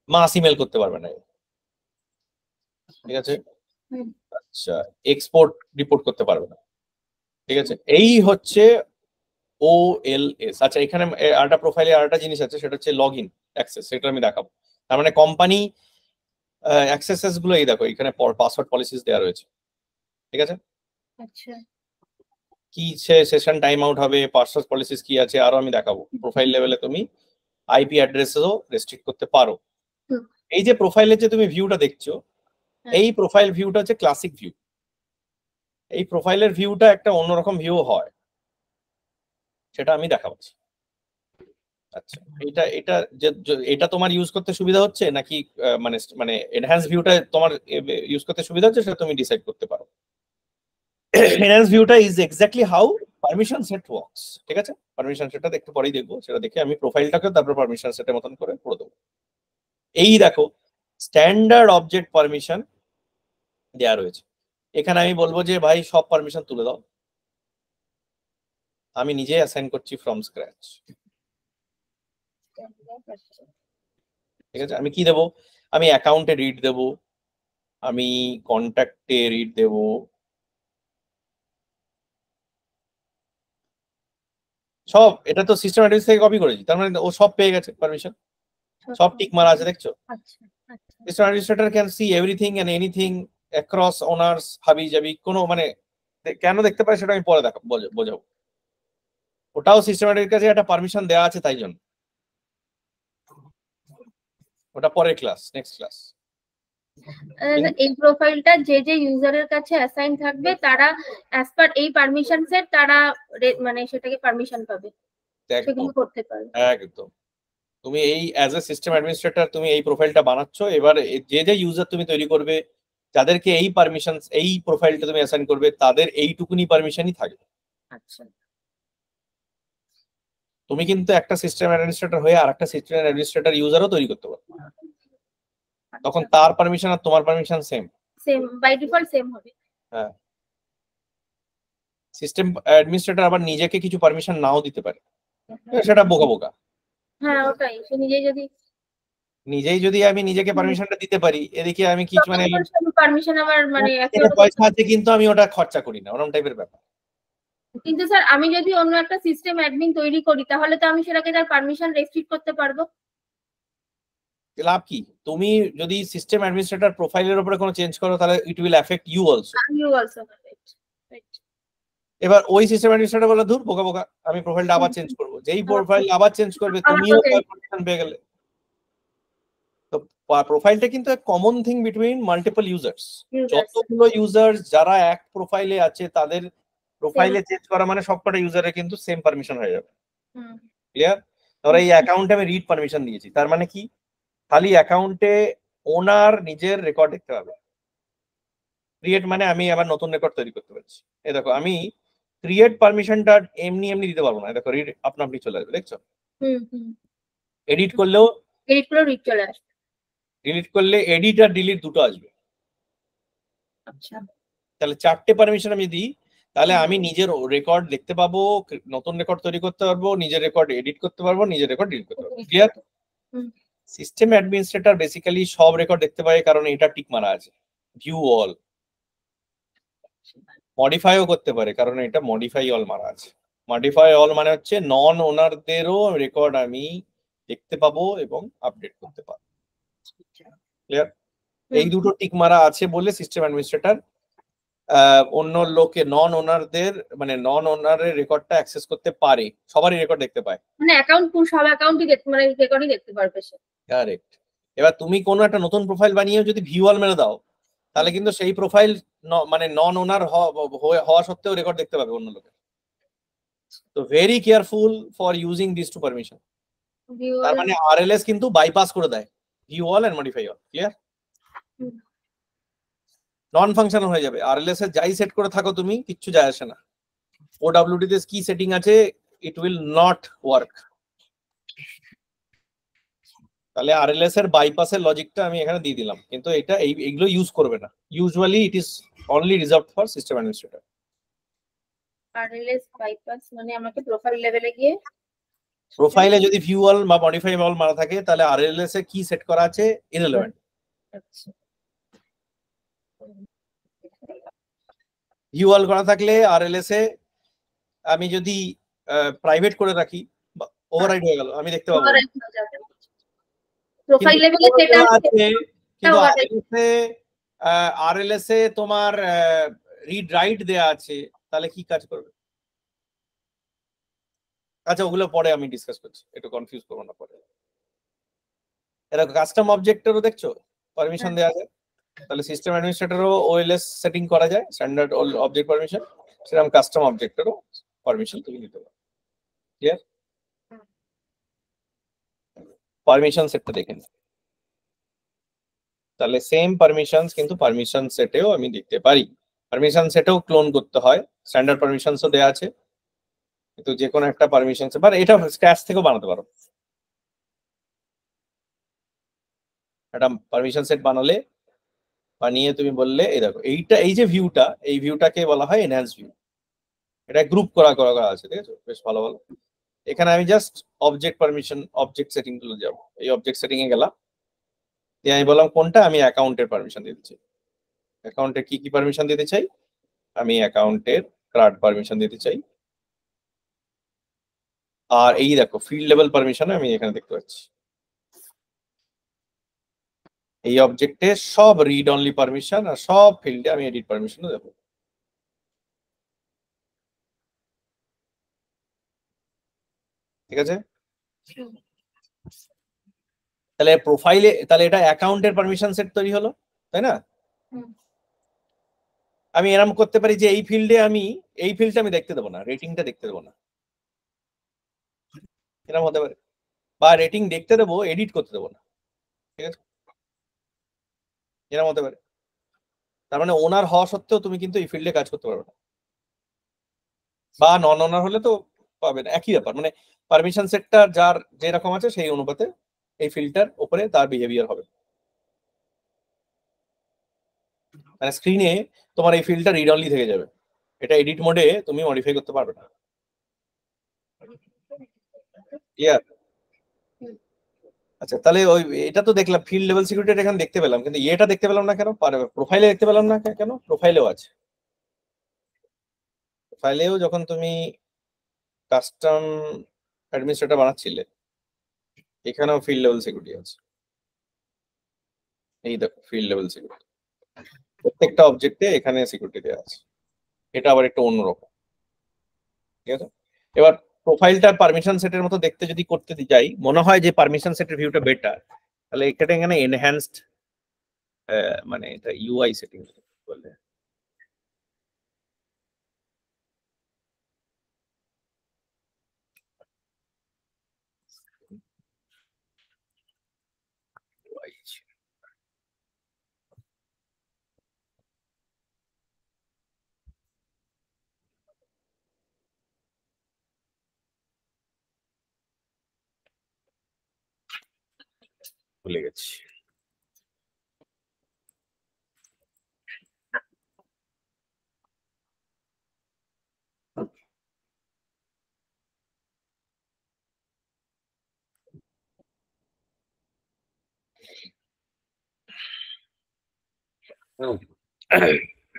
S1: মাস ইমেল করতে পারবে না, ঠিক আছে? আচ্ছা, এক্সপোর্ট রিপোর্ট করতে পারবে না, ঠিক আছে? এই হচ্ছে OLS। আচ্ছা, এখানে আরেকটা প্রোফাইলে আরেকটা জিনিস আছে, সেটা হচ্ছে লগ ইন অ্যাক্সেস, সেটা আমি দেখাবো। তার মানে কোম্পানি অ্যাক্সেসেস গুলো এই দেখো এখানে পাসওয়ার্ড পলিসিস দেওয়া রয়েছে, ঠিক আছে?
S3: আচ্ছা,
S1: কি সেশন টাইম আউট হবে, পাসওয়ার্ড পলিসিস কি আছে আরো আমি দেখাবো। প্রোফাইল লেভেলে তুমি আইপি অ্যাড্রেসও রেস্ট্রিক্ট করতে পারো। এই যে প্রোফাইলের যে তুমি ভিউটা দেখছো, এই প্রোফাইল ভিউটা হচ্ছে ক্লাসিক ভিউ। এই প্রোফাইলের ভিউটা একটা অন্যরকম ভিউ হয়, সেটা আমি দেখাচ্ছি। আচ্ছা, এটা এটা এটা তোমার ইউজ করতে সুবিধা হচ্ছে নাকি মানে মানে এনহ্যান্স ভিউটা তোমার ইউজ করতে সুবিধা হচ্ছে, সেটা তুমি ডিসাইড করতে পারো। এনহ্যান্স ভিউটা is exactly how permission set works, ঠিক আছে? পারমিশন সেটটা একটু পরেই দেখবো, সেটা দেখে আমি প্রোফাইলটাকে তারপর পারমিশন সেটের মতন করে দেবো। এই দেখো স্ট্যান্ডার্ড অবজেক্ট পারমিশন দেওয়া রয়েছে। এখানে আমি বলবো যে ভাই সব পারমিশন তুলে দাও, আমি নিজে অ্যাসাইন করছি ফ্রম স্ক্র্যাচ, ঠিক আছে? আমি কি দেবো? আমি অ্যাকাউন্টে রিড দেবো, আমি কন্ট্যাক্টে রিড দেব, সব এটা তো সিস্টেম অ্যাডমিন থেকে কপি করেছি, তার মানে ও সব পেয়ে গেছে পারমিশন, সব টিক মারা আছে দেখছো।
S3: আচ্ছা আচ্ছা
S1: system administrator can see everything and anything across owners হাবি জাবি, কোনো মানে কেন দেখতে পারে সেটা আমি পরে দেখাবো, বোঝাবো। ওটাও সিস্টেম অ্যাডমিনের কাছে একটা পারমিশন দেওয়া আছে, তাই জন্য ওটা পরের ক্লাস, নেক্সট ক্লাস।
S3: এই প্রোফাইলটা যে যে ইউজারের কাছে অ্যাসাইন থাকবে তারা অ্যাজ পার এই পারমিশন সেট তারা মানে সেটাকে পারমিশন পাবে, সেগুলো করতে পারবে।
S1: একদম, তুমি এই অ্যাজ এ সিস্টেম অ্যাডমিনিস্ট্রেটর তুমি এই প্রোফাইলটা বানাচ্ছো, এবার যে যে ইউজার তুমি তৈরি করবে যাদেরকে এই পারমিশন এই প্রোফাইলটা তুমি অ্যাসাইন করবে তাদের এইটুকুনি পারমিশনই থাকবে।
S3: আচ্ছা
S1: তুমি কিন্তু একটা সিস্টেম অ্যাডমিনিস্ট্রেটর হয়ে আর একটা সিস্টেম অ্যাডমিনিস্ট্রেটর ইউজারও তৈরি করতে পারবে, তখন তার পারমিশন আর তোমার permission same.
S3: Same by default same হবে।
S1: হ্যাঁ, সিস্টেম অ্যাডমিনিস্ট্রেটর আবার নিজেকে কিছু পারমিশন নাও দিতে পারে, সেটা বোকা বোকা।
S3: হ্যাঁ ওটাই, সে নিজেই যদি
S1: আমি নিজেকে পারমিশনটা দিতে পারি, এদিকে আমি কিছু মানে
S3: পারমিশন আমার মানে
S1: পয়সা আছে কিন্তু আমি ওটা খরচা করি না, ওরকম টাইপের ব্যাপার।
S3: কিন্তু স্যার আমি যদি অন্য একটা সিস্টেম অ্যাডমিন তৈরি করি তাহলে তো আমি সেটাকে তার পারমিশন রেস্ট্রিক্ট করতে পারবো।
S1: লাভ কি? তুমি যদি সিস্টেম অ্যাডমিনিস্ট্রেটর প্রোফাইলের উপরে কোনো চেঞ্জ করো তাহলে it will effect you also. এবার ওই সিস্টেম অ্যাডমিনিস্ট্রেটর বলে ধুর বোকা বোকা, আমি প্রোফাইলটা আবার চেঞ্জ করব, যেই প্রোফাইল আবার চেঞ্জ করবে তুমিও পারমিশন পেয়ে গেলে। তো প্রোফাইলটা কিন্তু এক common thing between multiple users. যতগুলো ইউজার যারা এক প্রোফাইলে আছে তাদের প্রোফাইলে চেঞ্জ করা মানে সবকটা ইউজারের কিন্তু সেম পারমিশন হয়ে যাবে। ক্লিয়ার? ধরো এই অ্যাকাউন্টে আমি রিড পারমিশন দিয়েছি, তার মানে কি খালি অ্যাকাউন্টে ওনার নিজের রেকর্ড দেখতে পাবে। ক্রিয়েট মানে আমি আবার নতুন রেকর্ড তৈরি করতে পারছি। এই দেখো আমি ক্রিয়েট পারমিশনটা এমনি এমনি দিতে পারবো না, দেখো রিড আপনা আপনি চলে আসবে, দেখছো? এডিট করলেও
S3: রিড চলে আসবে,
S1: ডিলিট করলে এডিট আর ডিলিট দুটো আসবে।
S3: আচ্ছা
S1: তাহলে চারটে পারমিশন আমি দিই, তাহলে আমি নিজের রেকর্ড দেখতে পাবো, নতুন রেকর্ড তৈরি করতে পারবো, নিজের রেকর্ড এডিট করতে পারবো, নিজের রেকর্ড ডিলিট করতে পারবো। ক্লিয়ার? সিস্টেম অ্যাডমিনিস্ট্রেটর বেসিক্যালি সব রেকর্ড দেখতে পায় কারণ এটা টিক মারা আছে, ভিউ অল। মডিফাইও করতে পারে কারণ এটা মডিফাই অল মারা আছে। মডিফাই অল মানে হচ্ছে নন ওনারদেরও রেকর্ড আমি দেখতে পাবো এবং আপডেট করতে পারবো। ক্লিয়ার? এই দুটো টিক মারা আছে বলে সিস্টেম অ্যাডমিনিস্ট্রেটর অন্য লোকে নন ওনারদের মানে নন ওনারের রেকর্ডটা অ্যাক্সেস করতে পারে, সবারই রেকর্ড দেখতে পায়,
S3: মানে অ্যাকাউন্ট সব অ্যাকাউন্টই মানে রেকর্ডই দেখতে পারবে সে।
S1: কারেক্ট। এবার তুমি কোনো একটা নতুন প্রোফাইল বানিয়ে যদি ভিউ অল মেরে দাও তাহলে কিন্তু সেই প্রোফাইল মানে নন ওনার হওয়া সত্ত্বেও রেকর্ড দেখতে পাবে অন্য লোকের। তো very careful for using this two permission. তার মানে আরএলএস কিন্তু বাইপাস করে দেয় view all and modify all. Clear? Non functional হয়ে যাবে। আরএলএস এর যাই সেট করে থাকো তুমি কিচ্ছু যায় আসে না। ওডব্লিউডি তে কি সেটিং আছে ইট উইল নট ওয়ার্ক। তাহলে আরএলএস এর বাইপাসের লজিকটা আমি এখানে দিয়ে দিলাম, কিন্তু এটা এইগুলো ইউজ করবে না। Usually it is only reserved for system administrator.
S3: RLS bypass মানে আমাকে প্রোফাইল লেভেলে গিয়ে
S1: প্রোফাইলে যদি ভিউ অল বা মডিফাই অল মারা থাকে তাহলে আরএলএস এ কি সেট করা আছে ইররিলেভেন্ট।
S3: আচ্ছা
S1: ভিউ অল করা থাকলে আরএলএস এ আমি যদি প্রাইভেট করে রাখি ওভাররাইড হয়ে গেল, আমি দেখতে পাবো।
S3: প্রোফাইল লেভেলে সেটা
S1: আছে কিন্তু আরএলএস এ তোমার রিড রাইট দেয়া আছে, তাহলে কি কাজ করবে? আচ্ছা ওগুলো পরে আমি ডিসকাস করছি, একটু কনফিউজ করবো না পরে। এরকম কাস্টম অবজেক্টেরও দেখছো পারমিশন দেওয়া যায়, তাহলে সিস্টেম অ্যাডমিনিস্ট্রেটরও ওএলএস সেটিং করা যায়, স্ট্যান্ডার্ড অবজেক্ট পারমিশন, সেরকম কাস্টম অবজেক্টেরও পারমিশন তুমি দিতে পারো। ক্লিয়ার? পারমিশন সেটটা দেখে নিন, তাহলে সেম পারমিশনস কিন্তু পারমিশন সেটেও আমি দিতে পারি। পারমিশন সেটেও ক্লোন করতে হয়, স্ট্যান্ডার্ড পারমিশনসও দেওয়া আছে, কিন্তু যে কোনো একটা পারমিশন এবার এটা স্ক্র্যাচ থেকেও বানাতে পারো। একটা পারমিশন সেট বানালে, বানিয়ে তুমি বললে এই দেখো এইটা এই যে ভিউটা, এই ভিউটাকে বলা হয় এনহ্যান্স ভিউ। এটা গ্রুপ করা আছে, ঠিক আছে? বেশ ভালো ভালো। এখানে আমি just object permission object setting গুলো যাবো, এই অবজেক্ট সেটিং এ গেলাম, দিয়ে আমি বললাম কোনটা, আমি অ্যাকাউন্টের পারমিশন দিয়ে দিচ্ছি। অ্যাকাউন্টে কি কি পারমিশন দিতে চাই? আমি অ্যাকাউন্টের কার্ড পারমিশন দিতে চাই। আর এই দেখো ফিল্ড লেভেল পারমিশন আমি এখানে দেখতে পাচ্ছি। এই অবজেক্টে সব রিড অনলি পারমিশন আর সব ফিল্ডে আমি এডিট পারমিশনও দেবো। ঠিক আছে, তাহলে প্রোফাইলে তাহলে এটা অ্যাকাউন্টের পারমিশন সেট তৈরি হলো, তাই না? আমি এরকম করতে পারি যে এই ফিল্ডে আমি এই ফিল্ডটা আমি দেখতে দেবো না, রেটিংটা দেখতে দেবো না, এরকম হতে পারে। বা রেটিং দেখতে দেবো, এডিট করতে দেবো না। ঠিক আছে, এরকম হতে পারে। তার মানে ওনার হওয়া সত্ত্বেও তুমি কিন্তু এই ফিল্ডে কাজ করতে পারবে না, বা নন ওনার হলে তো পাবে না, একই ব্যাপার। মানে পারমিশন সেটটা যার যেরকম আছে সেই অনুপাতে এই ফিল্ডটার উপরে তার বিহেভিয়ার হবে। মানে স্ক্রিনে তোমার এই ফিল্ডটা রিড অনলি থেকে যাবে, এটা এডিট মোডে তুমি মডিফাই করতে পারবে না। ক্লিয়ার? আচ্ছা, তাহলে ওই এটা তো দেখলাম ফিল্ড লেভেল সিকিউরিটি এখানে দেখতে পেলাম, কিন্তু এটা দেখতে পেলাম না কেন? প্রোফাইলে দেখতে পেলাম না কেন? প্রোফাইলেও আছে। প্রোফাইলেও যখন তুমি কাস্টম অ্যাডমিনিস্ট্রেটর বানাচ্ছিলে এখানেও ফিল্ড লেভেল সিকিউরিটি আছে। এই দেখো ফিল্ড লেভেল সিকিউরিটি, প্রত্যেকটা অবজেক্টে এখানে সিকিউরিটি দেওয়া আছে। এটা আবার একটু অন্যরকম। ঠিক আছে, এবার প্রোফাইলটা পারমিশন সেটের মতো দেখতে যদি করতে যাই, মনে হয় যে পারমিশন সেটের ভিউটা বেটার, তাহলে এখানে এনহ্যান্সড মানে এটা ইউআই সেটিং বলে। ভুলে গেছি।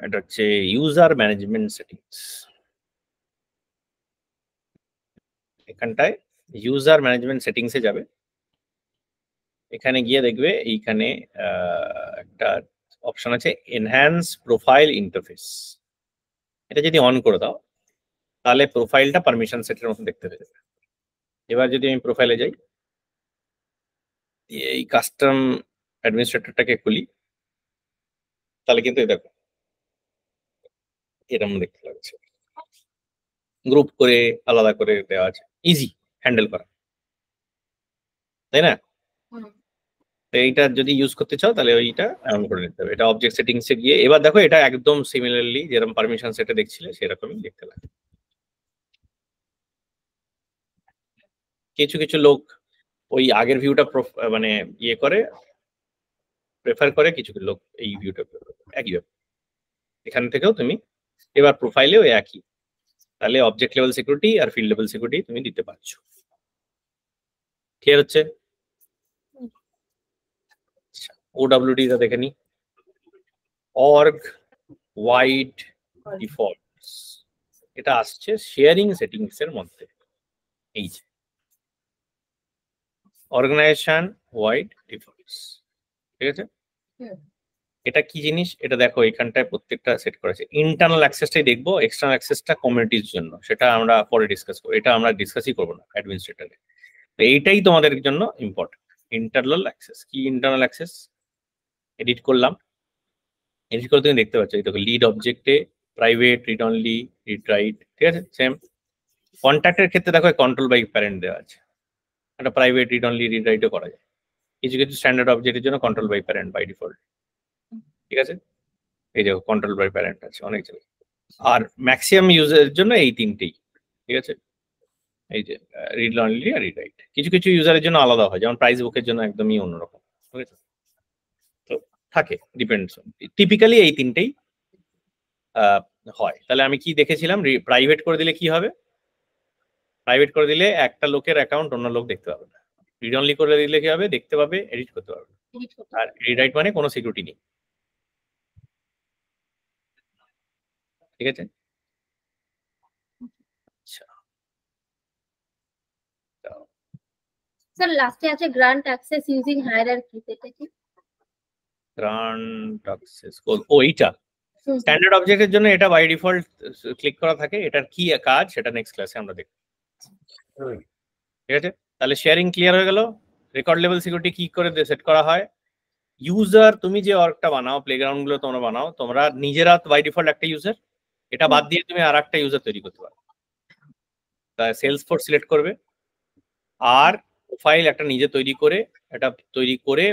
S1: এটা হচ্ছে ইউজার ম্যানেজমেন্ট সেটিংস। এখানটায় ইউজার ম্যানেজমেন্ট সেটিংসে যাবে, এখানে গিয়ে দেখবে এইখানে একটা অপশন আছে এনহ্যান্স প্রোফাইল ইন্টারফেস। এটা যদি অন করে দাও তাহলে প্রোফাইলটা পারমিশন সেটের মতো দেখতে পেয়ে যাবে। এবার যদি আমি প্রোফাইলে যাই, এই কাস্টম অ্যাডমিনিস্ট্রেটরটাকে খুলি, তাহলে কিন্তু এই দেখো এরকম দেখতে লাগছে, গ্রুপ করে আলাদা করে দেওয়া আছে, ইজি হ্যান্ডেল করা, তাই না? তো এইটা যদি ইউজ করতে চাও তাহলে ওইটা এমন করে নিতে হবে। এটা অবজেক্ট সেটিংসে গিয়ে এবার দেখো এটা একদম সিমিলারলি যেরকম পারমিশন সেটে দেখছিলে সেরকমই দেখতে লাগে। কিছু কিছু লোক ওই আগের ভিউটা মানে ইয়ে করে প্রেফার করে, কিছু কিছু লোক এই ভিউটা একই ব্যাপার। এখান থেকেও তুমি এবার প্রোফাইলেও একই, তাহলে অবজেক্ট লেভেল সিকিউরিটি আর ফিল্ড লেভেল সিকিউরিটি তুমি দিতে পারছো। ক্লিয়ার হচ্ছে? ওডব্লিউডি টা দেখে নি, অর্গ ওয়াইড ডিফল্টস, এটা আসছে শেয়ারিং সেটিংস এর মধ্যে। এই যে অর্গানাইজেশন ওয়াইড ডিফল্টস, ঠিক আছে? এটা কি জিনিস? এটা দেখো এখানটায় প্রত্যেকটা সেট করেছে। ইন্টারনাল অ্যাক্সেসটাই দেখবো, এক্সটার্নাল অ্যাক্সেসটা কমিউনিটির জন্য, সেটা আমরা পরে ডিসকাস করবো, এটা আমরা ডিসকাসই করবো না অ্যাডমিনিস্ট্রেটরে। তো এইটাই তোমাদের জন্য ইম্পর্টেন্ট। ইন্টারনাল অ্যাক্সেস কি? ইন্টারনাল অ্যাক্সেস এডিট করলাম, এডিট করে তুমি দেখতে পাচ্ছ এই দেখো লিড অবজেক্টে private, read only, read write, ঠিক আছে? সেম কন্ট্যাক্টের ক্ষেত্রে দেখো কন্ট্রোল বাই প্যারেন্ট দেওয়া আছে, এটা প্রাইভেট, রিড অনলি, রিড রাইটও করা যায়। কিছু কিছু স্ট্যান্ডার্ড অবজেক্টের জন্য control by parent by default, ঠিক আছে? এই দেখো কন্ট্রোল বাই প্যারেন্ট আছে অনেক জায়গায়। আর ম্যাক্সিমাম ইউজারের জন্য এই তিনটেই, ঠিক আছে? এই যে রিড অনলি আর রিড রাইট। কিছু কিছু ইউজারের জন্য আলাদা হয়, যেমন প্রাইস বুকের জন্য একদমই অন্যরকম, ঠিক আছে? তো থাকে, ডিপেন্ডস। টিপিক্যালি এই তিনটেই হয়। তাহলে আমি কি দেখেছিলাম, প্রাইভেট করে দিলে কি হবে? প্রাইভেট করে দিলে একটা লোকের অ্যাকাউন্ট অন্য লোক দেখতে পাবে না। রিড অনলি করে দিলে কি হবে? দেখতে পাবে, এডিট করতে পারবে। আর রিড রাইট মানে কোনো সিকিউরিটি নেই। ঠিক আছে? আচ্ছা,
S3: স্যার লাস্টে আছে গ্রান্ট অ্যাক্সেস ইউজিং হায়ারার্কি, এটা কি?
S1: গ্রান্ট অ্যাক্সেস এইটা স্ট্যান্ডার্ড অবজেক্টের জন্য এটা বাই ডিফল্ট ক্লিক করা থাকে। এটার কি কাজ সেটা নেক্সট ক্লাসে আমরা দেখব। ঠিক আছে, তাহলে শেয়ারিং ক্লিয়ার হয়ে গেল। রেকর্ড লেভেল সিকিউরিটি কি করে সেট করা হয়। ইউজার, তুমি যে অর্গটা বানাও, প্লেগ্রাউন্ড গুলো তোমরা বানাও, তোমরা নিজেরা বাই ডিফল্ট একটা ইউজার, এটা বাদ দিয়ে তুমি আর একটা ইউজার তৈরি করতে পারো। তাই সেলসফোর্স সিলেক্ট করবে আর প্রোফাইল একটা নিজে তৈরি করে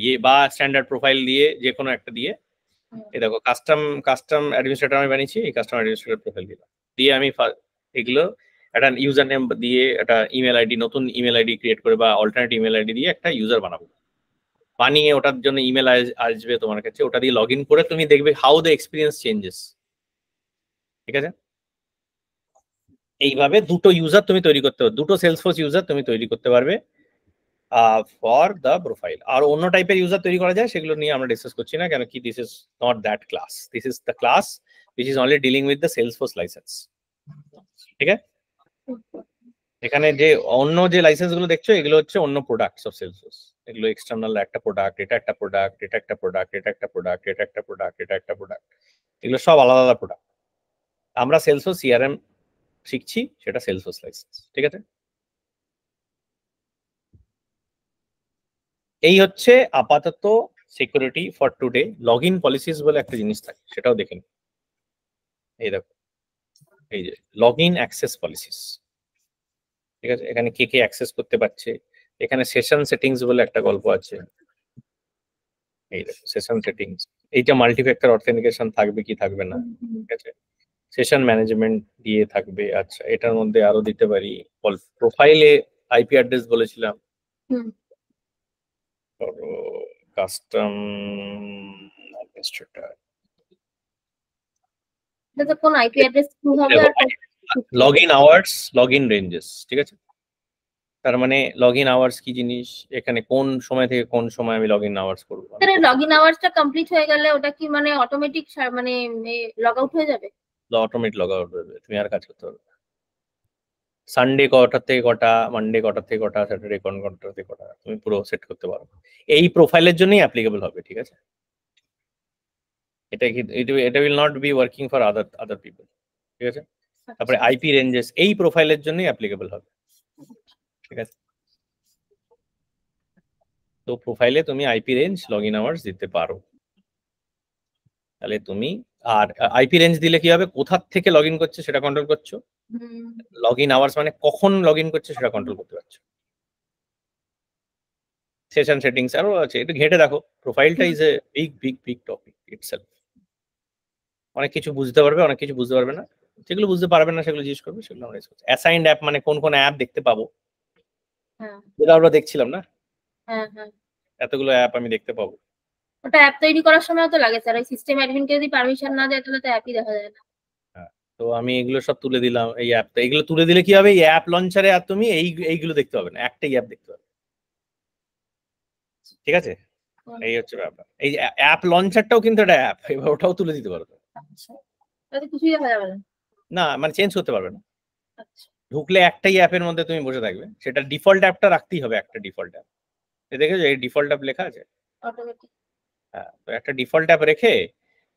S1: ইয়ে বা স্ট্যান্ডার্ড প্রোফাইল দিয়ে যে কোনো একটা দিয়ে, এই দেখো কাস্টম অ্যাডমিনিস্ট্রেটর আমি বানিয়েছি, এই কাস্টম অ্যাডমিনিস্ট্রেটর প্রোফাইল দিয়ে আমি এগুলো একটা ইউজার নেম দিয়ে একটা ইমেল আইডি, নতুন ইমেল আইডি ক্রিয়েট করে বা অল্টারনেট ইমেল আইডি দিয়ে একটা ইউজার বানাবো। বানিয়ে ওটার জন্য ইমেল আসবে তোমার কাছে, ওটা দিয়ে লগ ইন করে তুমি দেখবে হাউ দ্য এক্সপিরিয়েন্স চেঞ্জেস। ঠিক আছে, এইভাবে দুটো ইউজার তুমি তৈরি করতে পারবে, দুটো সেলসফোর্স ইউজার তুমি তৈরি করতে পারবে ফর দ্য প্রোফাইল। আর অন্য টাইপের ইউজার তৈরি করা যায় সেগুলো নিয়ে আমরা ডিসকাস করছি না, কেন কি this is not that class, this is the class which is only dealing with the Salesforce license. ঠিক আছে, এখানে যে অন্য যে লাইসেন্স গুলো দেখছো এগুলো হচ্ছে অন্য প্রোডাক্টস অফ সেলসফোর্স। এগুলো এক্সটার্নাল একটা প্রোডাক্ট, এটা একটা প্রোডাক্ট, এটা একটা প্রোডাক্ট, এটা একটা প্রোডাক্ট, এটা একটা প্রোডাক্ট, এটা একটা প্রোডাক্ট, এগুলো সব আলাদা আলাদা প্রোডাক্ট। আমরা সেলসফোর্স সিআরএম শিখছি, সেটা সেলসফোর্স লাইসেন্স। ঠিক আছে, এই হচ্ছে আপাতত security for today. Log in policies বলে একটা জিনিস থাকে, সেটাও দেখে নিন। এই দেখো, এই যে লগ ইন অ্যাক্সেস পলিসিস। ঠিক আছে, এখানে কে কে অ্যাক্সেস করতে পারছে, এখানে সেশন সেটিংস বলে একটা গল্প আছে। এই দেখো সেশন সেটিংস, এইটা মাল্টিফ্যাক্টর অথেন্টিকেশন থাকবে কি থাকবে না। ঠিক আছে, সেশন ম্যানেজমেন্ট দিয়ে থাকবে। আচ্ছা, এটার মধ্যে আরো দিতে পারি প্রোফাইলে আইপি অ্যাড্রেস বলেছিলাম, কাস্টম অ্যাডমিনিস্ট্রেটর,
S3: এটা কোন আইপি অ্যাড্রেস কি হবে আর
S1: log in hours, log in ranges. ঠিক আছে, তার মানে লগ ইন আওয়ার্স কি জিনিস, এখানে কোন সময় থেকে কোন সময় আমি লগ ইন আওয়ার্স করবো।
S3: স্যার লগ ইন আওয়ার্সটা কমপ্লিট হয়ে গেলে ওটা কি মানে অটোমেটিক মানে লগ আউট হয়ে যাবে?
S1: অটোমেটিক লগ আউট হয়ে যাবে, তুমি আর কাজ করতে পারবে। সানডে কটা থেকে কটা, মানডে কটা থেকে কটা, স্যাটারডে কোন কটা থেকে কটা, তুমি পুরো সেট করতে পারো। এই প্রোফাইলের জন্যই অ্যাপ্লিকেবল হবে। ঠিক আছে, এটা will not be working for other people. ঠিক আছে, তারপরে আইপি রেঞ্জেস এই প্রোফাইলের জন্যই অ্যাপ্লিকেবল হবে। ঠিক আছে, তো প্রোফাইলে তুমি IP range, log in hours দিতে পারো। তাহলে তুমি আর আইপি রেঞ্জ দিলে কি হবে, কোথা থেকে লগ ইন করছে সেটা কন্ট্রোল করছো, লগ ইন আওয়ার্স মানে কখন লগ ইন করছে সেটা কন্ট্রোল করতে পারছো। সেশন সেটিংস আরো আছে, একটু ঘেঁটে দেখো। প্রোফাইলটা is a big big big topic itself. অনেক কিছু বুঝতে পারবে, অনেক কিছু বুঝতে পারবে না। যেগুলো বুঝতে পারবে না সেগুলো জিজ্ঞেস করবে, সেগুলো আমরা অ্যাসাইন্ড অ্যাপ মানে কোন কোন অ্যাপ দেখতে পাবো, যেটা আমরা দেখছিলাম না, এতগুলো অ্যাপ আমি দেখতে পাবো।
S3: ওটা অ্যাপ তৈরি করার সময় তো লাগে স্যার, ওই সিস্টেম অ্যাডমিনকে যদি পারমিশন না দেয় তাহলে তো অ্যাপই দেখা যায় না।
S1: তো আমি এগুলো সব তুলে দিলাম এই অ্যাপটা। এগুলো তুলে দিলে কি হবে, এই অ্যাপ লঞ্চারে আর তুমি এইগুলো দেখতে পাবে না, একটাই অ্যাপ দেখতে পাবে। ঠিক আছে, এই হচ্ছে ব্যাপার। এই অ্যাপ লঞ্চারটাও কিন্তু একটা অ্যাপ, এবার ওটাও তুলে দিতে পারবে।
S3: তাতে কিছুই দেখা যাবে না,
S1: না মানে চেঞ্জ করতে পারবে না।
S3: আচ্ছা
S1: ঢুকলে একটাই অ্যাপের মধ্যে তুমি বসে থাকবে, সেটা ডিফল্ট অ্যাপটা রাখতেই হবে, একটা ডিফল্ট অ্যাপ। দেখেছো এই ডিফল্ট অ্যাপ লেখা আছে?
S3: অটোমেটিক।
S1: হ্যাঁ, তো একটা ডিফল্ট অ্যাপ রেখে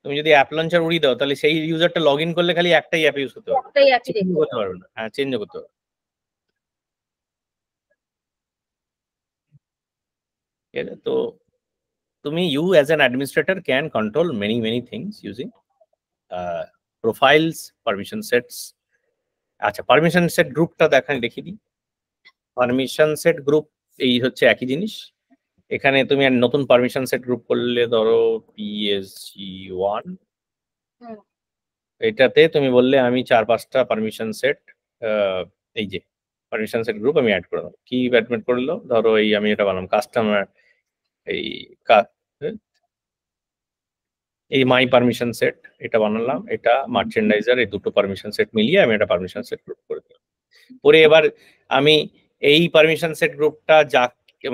S1: তুমি যদি অ্যাপ লঞ্চার উড়িয়ে দাও, তাহলে সেই ইউজারটা লগ ইন করলে খালি একটাই অ্যাপ ইউজ করতে পারবে,
S3: একটাই অ্যাপই
S1: চেঞ্জ
S3: দেখতে
S1: করতে পারবে না। হ্যাঁ, চেঞ্জ করতে পারবে। ঠিক আছে, তো তুমি you as an administrator can control many things using profiles, permission sets. আচ্ছা, পারমিশন সেট গ্রুপটা দেখিয়ে দিই। পারমিশন সেট গ্রুপ এই হচ্ছে একই জিনিস। এখানে তুমি নতুন পারমিশন সেট গ্রুপ করলে, ধরো PSG1, এটাতে তুমি বললে আমি 4-5টা পারমিশন সেট, এই যে পারমিশন সেট গ্রুপ আমি অ্যাড করে দেবো। কি অ্যাডমিট করলো, ধরো এই আমি এটা বানালাম কাস্টমার, এই মাই পারমিশন সেট এটা বানালাম, এটা মার্চেন্ডাইজার, এই দুটো পারমিশন সেট মিলিয়ে আমি একটা পারমিশন সেট গ্রুপ করে দিলাম। পরে এবার আমি এই পারমিশন সেট গ্রুপটা যা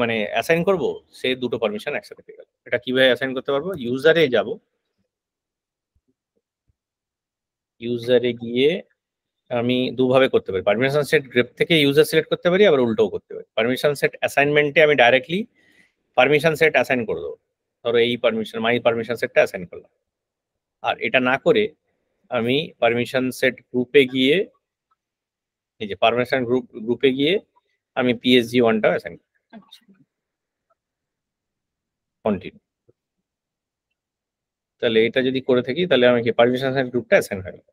S1: মানে অ্যাসাইন করব, সে দুটো পারমিশন একসাথে পেয়ে গেল। এটা কিভাবে অ্যাসাইন করতে পারবো, ইউজারে যাব, ইউজারে গিয়ে আমি দুভাবে করতে পারি, পারমিশন সেট গ্রেপ থেকে ইউজার সিলেক্ট করতে পারি, আবার উল্টোও করতে পারি। পারমিশন সেট অ্যাসাইনমেন্টে আমি ডাইরেক্টলি পারমিশন সেট অ্যাসাইন করে দেবো, ধরো এই পারমিশন মাই পারমিশন সেটটা অ্যাসাইন করলাম। আর এটা না করে আমি পারমিশন সেট গ্রুপে গিয়ে, এই যে পারমিশন গ্রুপে গিয়ে আমি PSG1টা অ্যাসাইন কন্টিনিউ। তাহলে এটা যদি করে থাকি তাহলে আমি কি পারমিশন সেট গ্রুপটা অ্যাসাইন হয়ে গেল।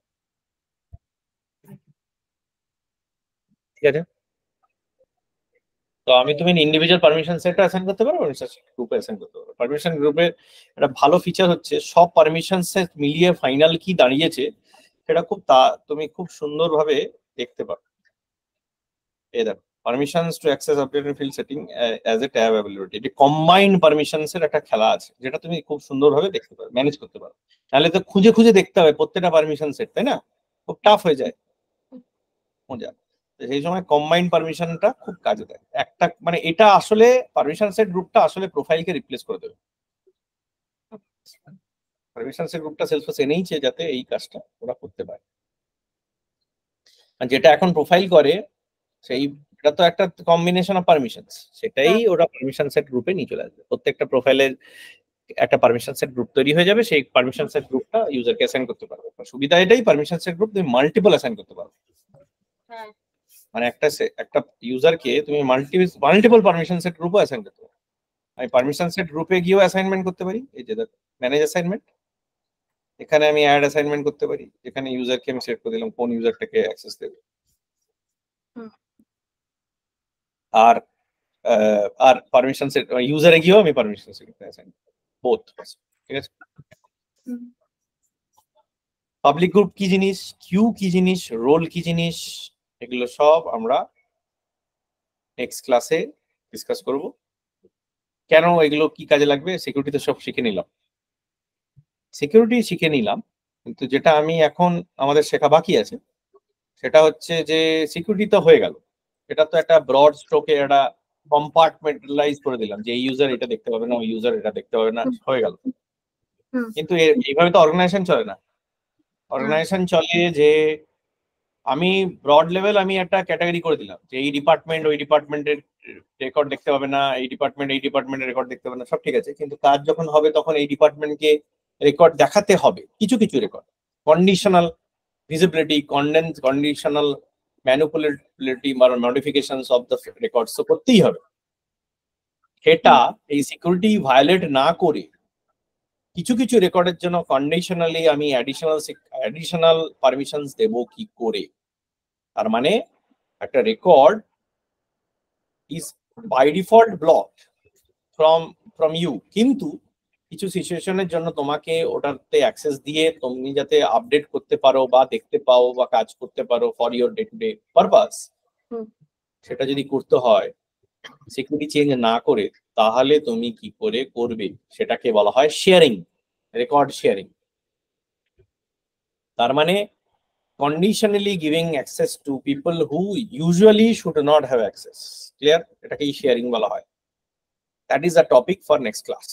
S1: ঠিক আছে, তো তুমি ইন্ডিভিজুয়াল পারমিশন সেটটা অ্যাসাইন করতে পারো, পারমিশন গ্রুপে অ্যাসাইন করতে পারো। পারমিশন গ্রুপের একটা ভালো ফিচার হচ্ছে সব পারমিশন সেট মিলিয়ে ফাইনাল কি দাঁড়িয়েছে সেটা তুমি খুব সুন্দরভাবে দেখতে পারো। এই দেখো, permissions to access update and field setting as a tab availability, এটি কম্বাইন্ড পারমিশনস এর একটা খেলা আছে যেটা তুমি খুব সুন্দরভাবে দেখতে পারো, ম্যানেজ করতে পারো। নাহলে তো খুঁজে খুঁজে দেখতে হবে প্রত্যেকটা পারমিশন সেট, তাই না? খুব টাফ হয়ে যায়, মজা। সেই সময় কম্বাইন্ড পারমিশনটা খুব কাজে দেয়। একটা মানে এটা আসলে পারমিশন সেট গ্রুপটা আসলে প্রোফাইলকে রিপ্লেস করে দেবে। পারমিশন সেট গ্রুপটা সেলসফোর্স এনেইছে যাতে এই কাজটা ওরা করতে পারে। আর যেটা এখন প্রোফাইল করে এটা তো একটা কম্বিনেশন অফ পারমিশনস, সেটাই ওরা পারমিশন সেট গ্রুপে নিয়ে চলে আসবে। প্রত্যেকটা প্রোফাইলের একটা পারমিশন সেট গ্রুপ তৈরি হয়ে যাবে, সেই পারমিশন সেট গ্রুপটা ইউজারকে অ্যাসাইন করতে পারবে। সুবিধা এটাই, পারমিশন সেট গ্রুপ তুমি মাল্টিপল অ্যাসাইন করতে পারবে। মানে একটা ইউজারকে তুমি মাল্টিপল পারমিশন সেট গ্রুপও অ্যাসাইন করতে পারো। আমি পারমিশন সেট গ্রুপে গিয়েও অ্যাসাইনমেন্ট করতে পারি, এই যে দেখো ম্যানেজ অ্যাসাইনমেন্ট, এখানে আমি অ্যাড অ্যাসাইনমেন্ট করতে পারি, এখানে ইউজারকে আমি সেট করে দিলাম কোন ইউজারটাকে অ্যাক্সেস দেবে। আর পারমিশন সেট ইউজারে গিয়েও আমি পারমিশন সেট অ্যাসাইন বোথ। ঠিক আছে, পাবলিক গ্রুপ কি জিনিস, কিউ কি জিনিস, রোল কি জিনিস, এগুলো সব আমরা নেক্সট ক্লাসে ডিসকাস করব। কেন এগুলো কি কাজে লাগবে, সিকিউরিটিতে সব শিখে নিলাম, কিন্তু যেটা আমি এখন আমাদের শেখা বাকি আছে সেটা হচ্ছে যে সিকিউরিটি তো হয়ে গেল, এটা তো একটা ব্রড স্ট্রোকে একটা কম্পার্টমেন্টালাইজ করে দিলাম যে এই ইউজার এটা দেখতে পাবে না, ওই ইউজার এটা দেখতে পাবে না, হয়ে গেল। কিন্তু এইভাবে তো অর্গানাইজেশন চলে না। অর্গানাইজেশন চলে যে আমি ব্রড লেভেল আমি একটা ক্যাটাগরি করে দিলাম যে এই ডিপার্টমেন্ট ওই ডিপার্টমেন্টের রেকর্ড দেখতে পাবে না, এই ডিপার্টমেন্টের রেকর্ড দেখতে পাবে না, সব ঠিক আছে। কিন্তু কাজ যখন হবে তখন এই ডিপার্টমেন্টকে রেকর্ড দেখাতে হবে, কিছু কিছু রেকর্ড, কন্ডিশনাল ভিজিবিলিটি, কন্ডিশনাল ম্যানিপুলেবিলিটি বা মডিফিকেশনস অফ দ্য রেকর্ডস তো করতেই হবে। এটা এই সিকিউরিটি ভায়োলেট না করে কিছু কিছু রেকর্ডের জন্য কন্ডিশনালি আমি অ্যাডিশনাল পারমিশনস দেব কি করে। তার মানে একটা record is by default blocked from you, কিন্তু কিছু সিচুয়েশনের জন্য তোমাকে ওটাতে অ্যাক্সেস দিয়ে তুমি যাতে আপডেট করতে পারো বা দেখতে পাও বা কাজ করতে পারো for your day to day purpose, সেটা যদি করতে হয় সিকিউরিটি চেঞ্জ না করে, তাহলে তুমি কি করে করবে সেটাকে বলা হয় শেয়ারিং, রেকর্ড শেয়ারিং। তার মানে conditionally giving access to people who usually should not have access. Clear? এটাকেই শেয়ারিং বলা হয়। That is a topic for next class.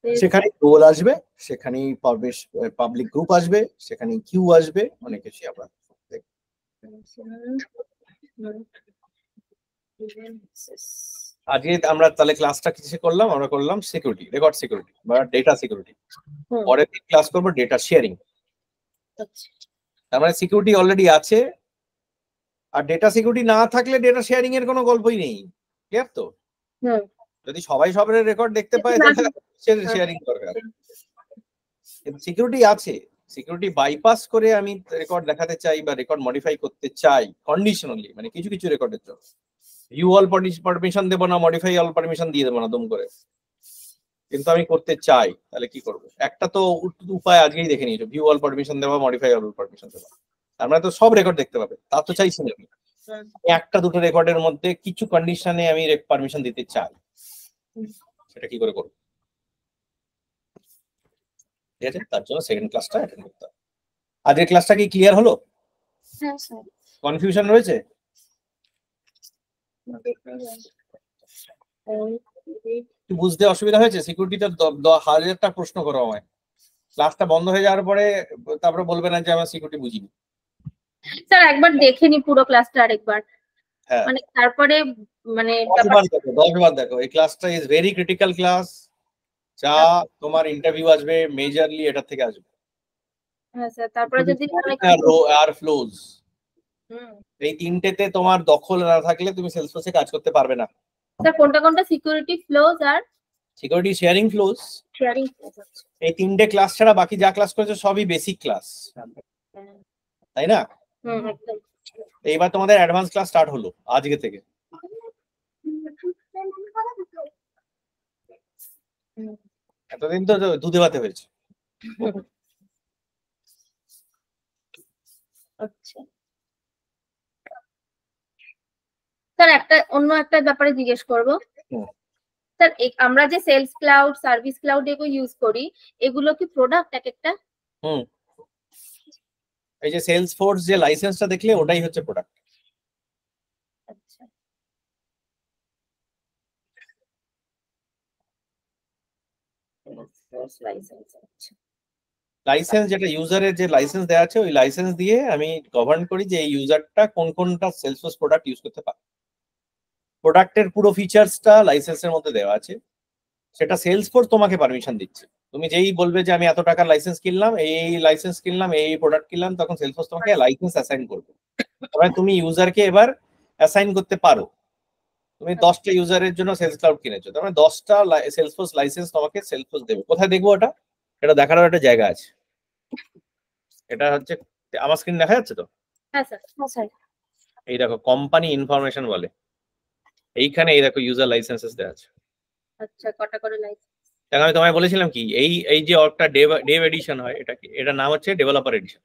S1: সেখানে রোল আসবে, সেখানে পাবলিক গ্রুপ আসবে, সেখানে কিউ আসবে, অনেক কিছু আমরা দেখব। আজকে আমরা তাহলে ক্লাসটা কিসে করলাম, আমরা করলাম সিকিউরিটি, রেকর্ড সিকিউরিটি বা ডেটা সিকিউরিটি। পরের দিন ক্লাস করবো ডেটা শেয়ারিং। তার মানে সিকিউরিটি অলরেডি আছে, আর ডেটা সিকিউরিটি না থাকলে ডেটা শেয়ারিং এর কোনো গল্পই নেই। ক্লিয়ার তো? যদি সবাই সবার রেকর্ড দেখতে পায় তাহলে শেয়ারিং দরকার। সিকিউরিটি আছে, সিকিউরিটি বাইপাস করে আমি রেকর্ড দেখাতে চাই বা রেকর্ড মডিফাই করতে চাই কন্ডিশনালি, মানে কিছু কিছু রেকর্ডের জন্য ভিউ অল পারমিশন দেবো না, মডিফাই অল পারমিশন দিয়ে দেবো না দম করে, কিন্তু আমি করতে চাই, তাহলে কি করবো? একটা তো উপায় আজকেই দেখে নিয়েছো, ভিউ অল পারমিশন দেওয়া, মডিফাই অল পারমিশন দেওয়া। তার মানে তো সব রেকর্ড দেখতে পাবে, তা তো চাইছি না আমি। একটা দুটো রেকর্ডের মধ্যে কিছু কন্ডিশনে আমি পারমিশন দিতে চাই, সেটা কি করে করবো? ঠিক আছে, তার জন্য সেকেন্ড ক্লাসটা অ্যাটেন্ড করতে হবে। আজকের ক্লাসটা কি ক্লিয়ার হলো?
S3: হ্যাঁ স্যার।
S1: কনফিউশন রয়েছে? বুঝতে অসুবিধা হয়েছে? সিকিউরিটিতে 1000টা প্রশ্ন করো আমায়, ক্লাসটা বন্ধ হয়ে যাওয়ার পরে তারপরে বলবে না যে আমার সিকিউরিটি বুঝিনি।
S3: স্যার একবার দেখেনি পুরো ক্লাসটা আরেকবার,
S1: হ্যাঁ,
S3: মানে তারপরে মানে
S1: 10 বার দেখো, 10 বার দেখো। এই ক্লাসটা ইজ ভেরি ক্রিটিক্যাল ক্লাস, যা তোমার ইন্টারভিউ আসবে মেজরলি এটা থেকে আসবে।
S3: হ্যাঁ স্যার, তারপরে যদি
S1: আর ফ্লোজ, এই তিনটেতে তোমার দখল না থাকলে তুমি সেলসফোর্সে কাজ করতে পারবে না।
S3: স্যার কোনটা কোনটা? সিকিউরিটি ফ্লোজ আর
S1: সিকিউরিটি শেয়ারিং ফ্লোজ,
S3: শেয়ারিং।
S1: এই তিনটে ক্লাস ছাড়া বাকি যা ক্লাস করেছো সবই বেসিক ক্লাস, তাই না?
S3: একদম।
S1: এইবার তোমাদের অ্যাডভান্স ক্লাস স্টার্ট হলো আজকে থেকে। এতদিন তো দুধে ভাতে হয়েছে।
S3: আচ্ছা স্যার, অন্য একটা ব্যাপারে জিজ্ঞেস করব স্যার। আমরা যে সেলস ক্লাউড, সার্ভিস ক্লাউড এগুলো ইউজ করি, এগুলো কি প্রোডাক্ট এক একটা?
S1: এই যে সেলসফোর্স যে লাইসেন্সটা দেখলে ওটাই হচ্ছে প্রোডাক্ট।
S3: আচ্ছা
S1: লাইসেন্স যেটা ইউজারের যে লাইসেন্স দেওয়া আছে, ওই লাইসেন্স দিয়ে আমি গভর্ন করি যে এই ইউজারটা কোন কোনটা সেলসফোর্স প্রোডাক্ট ইউজ করতে পারে। প্রোডাক্টের পুরো ফিচার্সটা লাইসেন্সের মধ্যে দেওয়া আছে, সেটা সেলসফোর্স তোমাকে পারমিশন দিচ্ছে। তুমি যেই বলবে যে আমি এত টাকার লাইসেন্স কিনলাম, এই লাইসেন্স কিনলাম, এই প্রোডাক্ট কিনলাম, তখন সেলসফোর্স তোমাকে লাইসেন্স অ্যাসাইন করবে। তবে তুমি ইউজারকে এবার অ্যাসাইন করতে পারো। তুমি 10টা ইউজারের জন্য সেলস ক্লাউড কিনেছো, তার মানে 10টা সেলসফোর্স লাইসেন্স তোমাকে সেলসফোর্স দেবে। কোথায় দেখবো ওটা? এটা দেখারও একটা জায়গা আছে। এটা হচ্ছে আমার স্ক্রিন দেখা যাচ্ছে তো?
S3: হ্যাঁ স্যার। হ্যাঁ স্যার।
S1: এই দেখো কোম্পানি ইনফরমেশন বলে, এইখানে এই দেখো ইউজার লাইসেন্সেস দেওয়া আছে।
S3: আচ্ছা, কটা করে লাইসেন্স?
S1: দেখো আমি তোমায় বলেছিলাম কি, এই যে অর্গটা ডেভ এডিশন হয়, এটার নাম হচ্ছে ডেভেলপার এডিশন।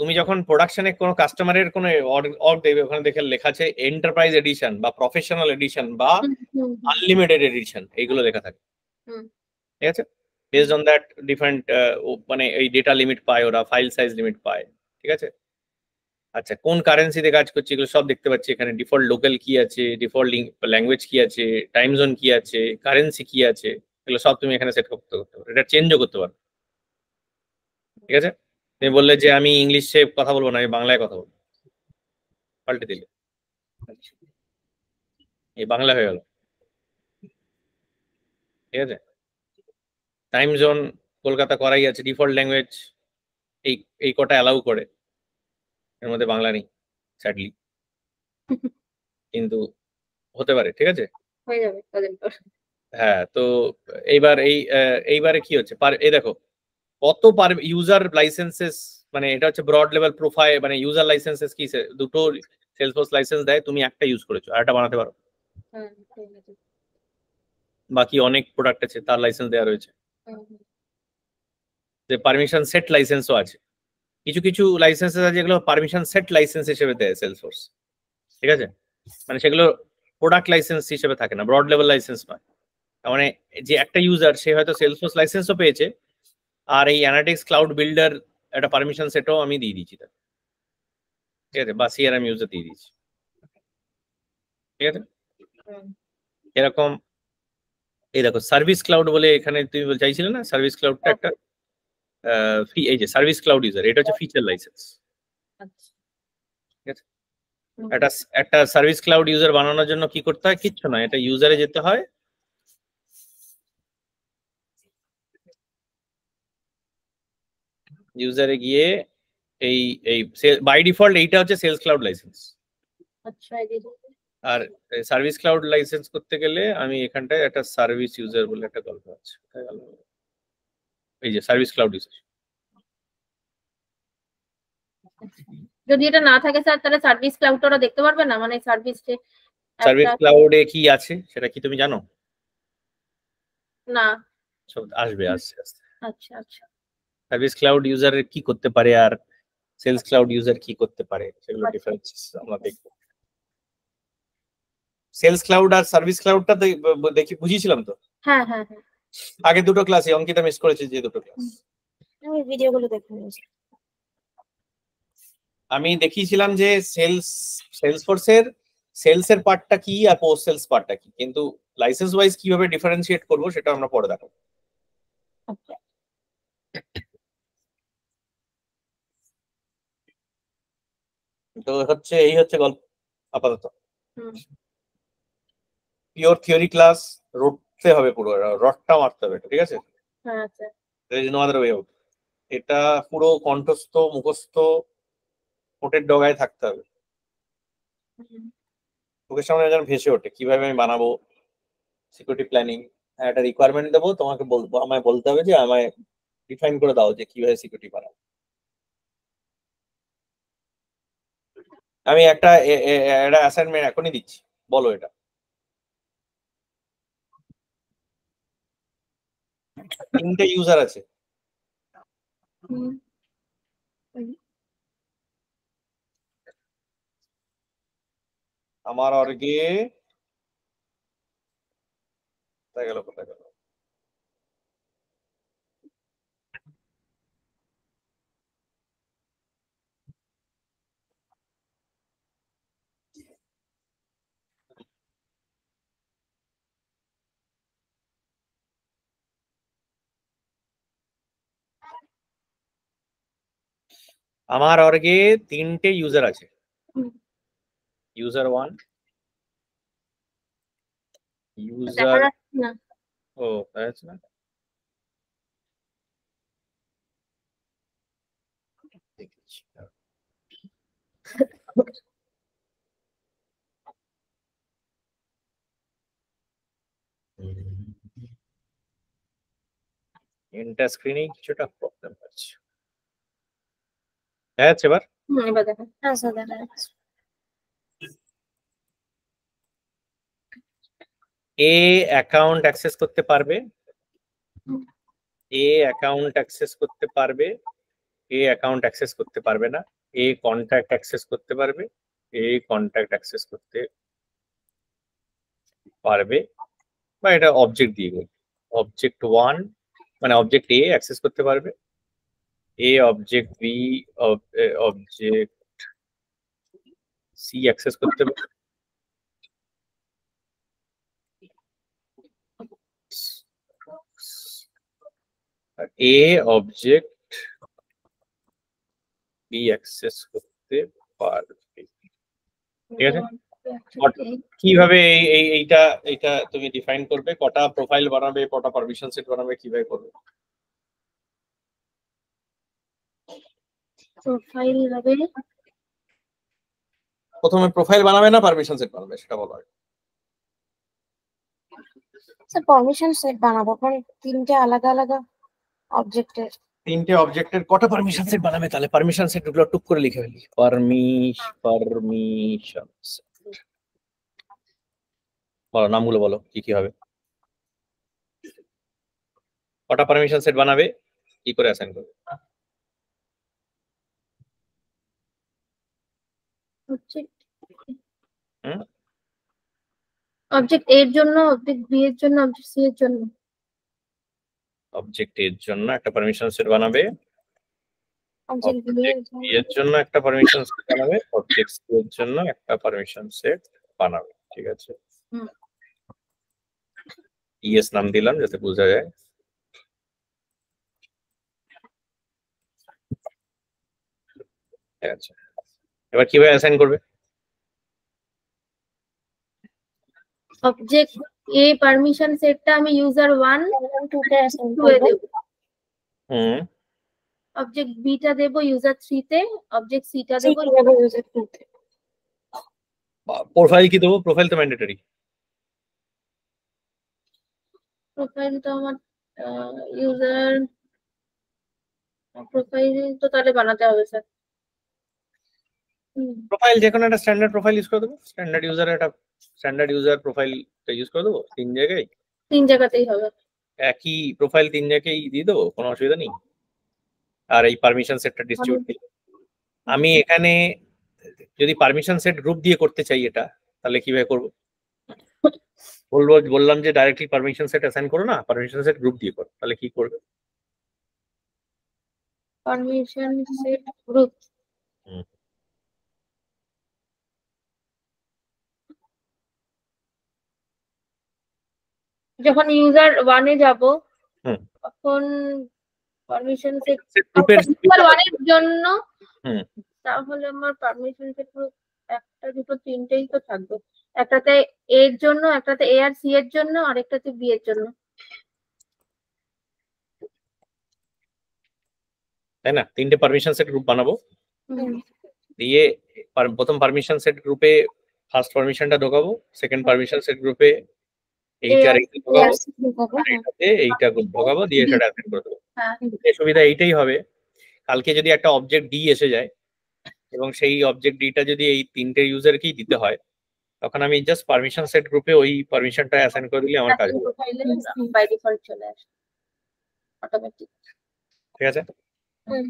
S1: তুমি যখন প্রোডাকশনে কোনো কাস্টমারের কোনো অর্গ দেবে, ওখানে দেখে লেখা আছে এন্টারপ্রাইজ এডিশন বা প্রফেশনাল এডিশন বা আনলিমিটেড এডিশন, এইগুলো লেখা থাকে। ঠিক আছে? বেসড অন দ্যাট ডিফারেন্ট মানে এই ডেটা লিমিট পায় ওরা, ফাইল সাইজ লিমিট পায়। ঠিক আছে? আচ্ছা, কোন কারেন্সিতে কাজ করছে এগুলো সব দেখতে পাচ্ছি এখানে। ডিফল্ট লোকাল কি আছে, ডিফল্ট ল্যাঙ্গুয়েজ কি আছে, টাইম জোন কি আছে, কারেন্সি কি আছে, এগুলো সব তুমি এখানে সেট করতে পারো। এটা চেঞ্জও করতে পারো। ঠিক আছে? তুমি বললে যে আমি ইংলিশে কথা বলবো না, আমি বাংলায় কথা বলবো, পাল্টে দিলে এই বাংলা হয়ে গেল। ঠিক আছে? টাইম জোন কলকাতা করাই আছে, ডিফল্ট ল্যাঙ্গুয়েজ এই কটা অ্যালাউ করে, এর মধ্যে বাংলা নেই স্যাডলি, কিন্তু হতে পারে। ঠিক আছে?
S3: হয়ে যাবে কদিন পর।
S1: হ্যাঁ, তো এইবারে কি হচ্ছে, এই দেখো কত ইউজার লাইসেন্সেস, মানে এটা হচ্ছে ব্রড লেভেল প্রোফাইল, মানে ইউজার লাইসেন্সেস কি দুটো সেলসফোর্স লাইসেন্স দেয়, তুমি একটা ইউজ করেছো, আর একটা বানাতে পারো। বাকি অনেক প্রোডাক্ট আছে তার লাইসেন্স দেওয়া রয়েছে। যে পারমিশন সেট লাইসেন্সও আছে, কিছু কিছু লাইসেন্সেস আছে যেগুলো পারমিশন সেট লাইসেন্স হিসেবে দেয় সেলসফোর্স। ঠিক আছে? মানে সেগুলো প্রোডাক্ট লাইসেন্স হিসেবে থাকে না, ব্রড লেভেল লাইসেন্স নয়। তার মানে যে একটা ইউজার, সে হয়তো সেলসফোর্স লাইসেন্সও পেয়েছে, আর এই অ্যানালিটিক্স ক্লাউড বিল্ডার একটা পারমিশন সেটও আমি দিয়ে দিচ্ছি তার। ঠিক আছে? বা সিআরএম ইউজার দিয়ে দিচ্ছি। ঠিক আছে? এরকম এই দেখো সার্ভিস ক্লাউড বলে, এখানে তুমি চাইছিলে না, সার্ভিস ক্লাউডটা একটা এই যে সার্ভিস ক্লাউড ইউজার, এটা হচ্ছে ফিচার লাইসেন্স। ঠিক আছে? একটা সার্ভিস ক্লাউড ইউজার বানানোর জন্য কি করতে হয়? কিচ্ছু না, এটা ইউজারে যেতে হয়, ইউজারে গিয়ে এই এই বাই ডিফল্ট এইটা হচ্ছে সেলস ক্লাউড লাইসেন্স।
S3: আচ্ছা,
S1: আর সার্ভিস ক্লাউড লাইসেন্স করতে গেলে আমি এখানটায় একটা সার্ভিস ইউজার বলে একটা গল্প আছে, এই যে সার্ভিস ক্লাউড ইউজার।
S3: যদি এটা না থাকে স্যার, তাহলে সার্ভিস ক্লাউডটা ওরা দেখতে পারবে না, মানে সার্ভিস
S1: ক্লাউডে কি আছে সেটা কি তুমি জানো?
S3: না।
S1: সব আসবে আস্তে আস্তে।
S3: আচ্ছা আচ্ছা।
S1: সার্ভিস ক্লাউড ইউজারের কি করতে পারে আর সেলস ক্লাউড ইউজার কি করতে পারে, সেগুলো ডিফারেন্স আমরা দেখব। সেলস ক্লাউড আর সার্ভিস ক্লাউডটা দেখি বুঝিয়েছিলাম তো।
S3: হ্যাঁ হ্যাঁ হ্যাঁ,
S1: আগে দুটো ক্লাসে অঙ্কিতা মিস করেছে, যে দুটো ক্লাস
S4: আমি ভিডিওগুলো দেখে নিয়েছি।
S1: আমি দেখিয়েছিলাম যে সেলসফোর্সের সেলস এর পার্টটা কি আর পোস্ট সেলস পার্টটা কি, কিন্তু লাইসেন্স ওয়াইজ কিভাবে ডিফারেন্সিয়েট করবো সেটা আমরা পরে দেখাবো।
S4: Okay.
S1: তো হচ্ছে এই হচ্ছে গল্প আপাতত।
S3: হুম।
S1: পিওর থিওরি ক্লাস, রটতে হবে পুরো, রটটা মারতে হবে, ঠিক আছে?
S3: হ্যাঁ sir.
S1: there is no other way out। এটা পুরো কণ্ঠস্থ মুখস্থ ওটের ডগায় থাকতে হবে, চোখের সামনে যেন ভেসে ওঠে কিভাবে আমি বানাবো সিকিউরিটি প্ল্যানিং। একটা রিকোয়ারমেন্ট দেবো, তোমাকে বলবো, আমায় বলতে হবে যে আমায় ডিফাইন করে দাও যে কিভাবে সিকিউরিটি বানাবো। আমি একটা অ্যাসাইনমেন্ট এখনই দিচ্ছি, বলো এটা। তিনটে ইউজার আছে,
S3: হুম।
S1: আমার অর্গে কোথায় গেল কোথায় গেল, আমার অর্গে তিনটে ইউজার আছে।
S3: হুম।
S1: ইউজার 1,
S3: দেখা
S1: ইউজার,
S3: যাচ্ছে না।
S1: ও আছে না, দেখছি। এন্টার স্ক্রিনে কিছুটা প্রবলেম আছে, হ্যাঁ এবার
S3: হুম, এবার দেখো।
S4: হ্যাঁ স্যার দেখা যাচ্ছে।
S1: এ অ্যাকাউন্ট অ্যাক্সেস করতে পারবে,
S3: হুম।
S1: এ অ্যাকাউন্ট অ্যাক্সেস করতে পারবে, এ অ্যাকাউন্ট অ্যাক্সেস করতে পারবে না, এ কন্ট্যাক্ট অ্যাক্সেস করতে পারবে, এ কন্ট্যাক্ট অ্যাক্সেস করতে পারবে, বা এটা অবজেক্ট দিয়ে বলি। অবজেক্ট 1 মানে অবজেক্ট এ অ্যাক্সেস করতে পারবে, A object B, object C access করতে পারবে, এ অবজেক্ট বি অ্যাক্সেস করতে পারবে, ঠিক আছে? কিভাবে এইটা এইটা তুমি ডিফাইন করবে, কটা প্রোফাইল বানাবে, কটা পারমিশন সেট বানাবে, কিভাবে করবে?
S3: প্রোফাইল হবে,
S1: প্রথমে প্রোফাইল বানাবে না পারমিশন সেট বানাবে সেটা বলো আগে।
S4: স্যার পারমিশন সেট বানাবো, কারণ তিনটে আলাদা আলাদা অবজেক্টের।
S1: তিনটে অবজেক্টের কটা পারমিশন সেট বানাবে, তাহলে পারমিশন সেট গুলো টুক করে লিখে ফেলি। পারমিশন সেট, বলো নামগুলো, বলো কি কি হবে, কটা পারমিশন সেট বানাবে, কি করে অ্যাসাইন করবে? হুম,
S3: অবজেক্ট এর জন্য, অবজেক্ট বি এর জন্য, অবজেক্ট সি এর জন্য।
S1: অবজেক্ট এর জন্য একটা পারমিশন সেট বানাবে,
S4: অবজেক্ট বি এর
S1: অবজেক্ট বি এর জন্য একটা পারমিশন সেট বানাবে, অবজেক্ট সি এর জন্য একটা পারমিশন সেট বানাবে, ঠিক আছে?
S3: হুম।
S1: ইএস নাম দিলাম যাতে বোঝা যায়। আচ্ছা, এবার কিভাবে অ্যাসাইন করবে?
S3: অবজেক্ট এ পারমিশন সেটটা আমি ইউজার 1
S4: 2 তে অ্যাসাইন
S3: 2 এ
S4: করব।
S3: দেব,
S1: হুম,
S3: অবজেক্ট বি টা দেব ইউজার 3 তে, অবজেক্ট সি টা
S4: সেই
S3: দেব
S4: কিভাবে ইউজার 2 তে।
S1: প্রোফাইল কি দেবো? প্রোফাইল তো ম্যান্ডেটরি।
S3: প্রোফাইল তো আমার ইউজার প্রোফাইল তো তাহলে বানাতে হবে স্যার।
S1: প্রোফাইল যে কোনো একটা স্ট্যান্ডার্ড প্রোফাইল ইউজ করে দেবো, স্ট্যান্ডার্ড ইউজার একটা স্ট্যান্ডার্ড ইউজার প্রোফাইল ইউজ করে দেবো, 3 জায়গায়
S3: 3 জায়গাতেই হবে।
S1: একই প্রোফাইল 3 জায়গায় দিয়ে দেবো, কোনো অসুবিধা নেই। আর এই পারমিশন সেটটা ডিস্ট্রিবিউট দিই আমি এখানে। যদি পারমিশন সেট গ্রুপ দিয়ে করতে চাই এটা, তাহলে কিভাবে করবো? বললাম যে ডাইরেক্টলি পারমিশন সেট অ্যাসাইন করো না, পারমিশন সেট গ্রুপ দিয়ে করো, তাহলে কি করবে?
S3: পারমিশন সেট গ্রুপ, যখন ইউজার 1 এ যাব
S1: হুম।
S3: তখন পারমিশন সেট
S1: গ্রুপের
S3: ইউজার 1 এর জন্য
S1: হুম।
S3: তাহলে আমার পারমিশন সেট গ্রুপ একটা দুটো তিনটেই তো থাকবে, একটাতে এ এর জন্য, একটাতে এ আর সি এর জন্য, আরেকটাতে বি এর জন্য,
S1: তাই না? 3টে পারমিশন সেট গ্রুপ বানাবো,
S3: হুম।
S1: দিয়ে প্রথম পারমিশন সেট গ্রুপে ফার্স্ট পারমিশনটা ঢোকাবো, সেকেন্ড পারমিশন সেট গ্রুপে এইটার এইটা ঢোকাবো, আর এইটাতে এইটা গ্রুপ ঢোকাবো, দিয়ে সেটা অ্যাসাইন করে দেবো।
S3: হ্যাঁ।
S1: এই সুবিধা এইটাই হবে, কালকে যদি একটা অবজেক্ট ডি এসে যায় এবং সেই অবজেক্ট ডিটা যদি এই 3টে ইউজারকেই দিতে হয়, তখন আমি জাস্ট পারমিশন সেট গ্রুপে ওই পারমিশনটা অ্যাসাইন করে দিলে আমার কাজ হবে।
S3: প্রোফাইলে বাই ডিফল্ট চলে আসে অটোমেটিক।
S1: ঠিক আছে?
S3: হুম।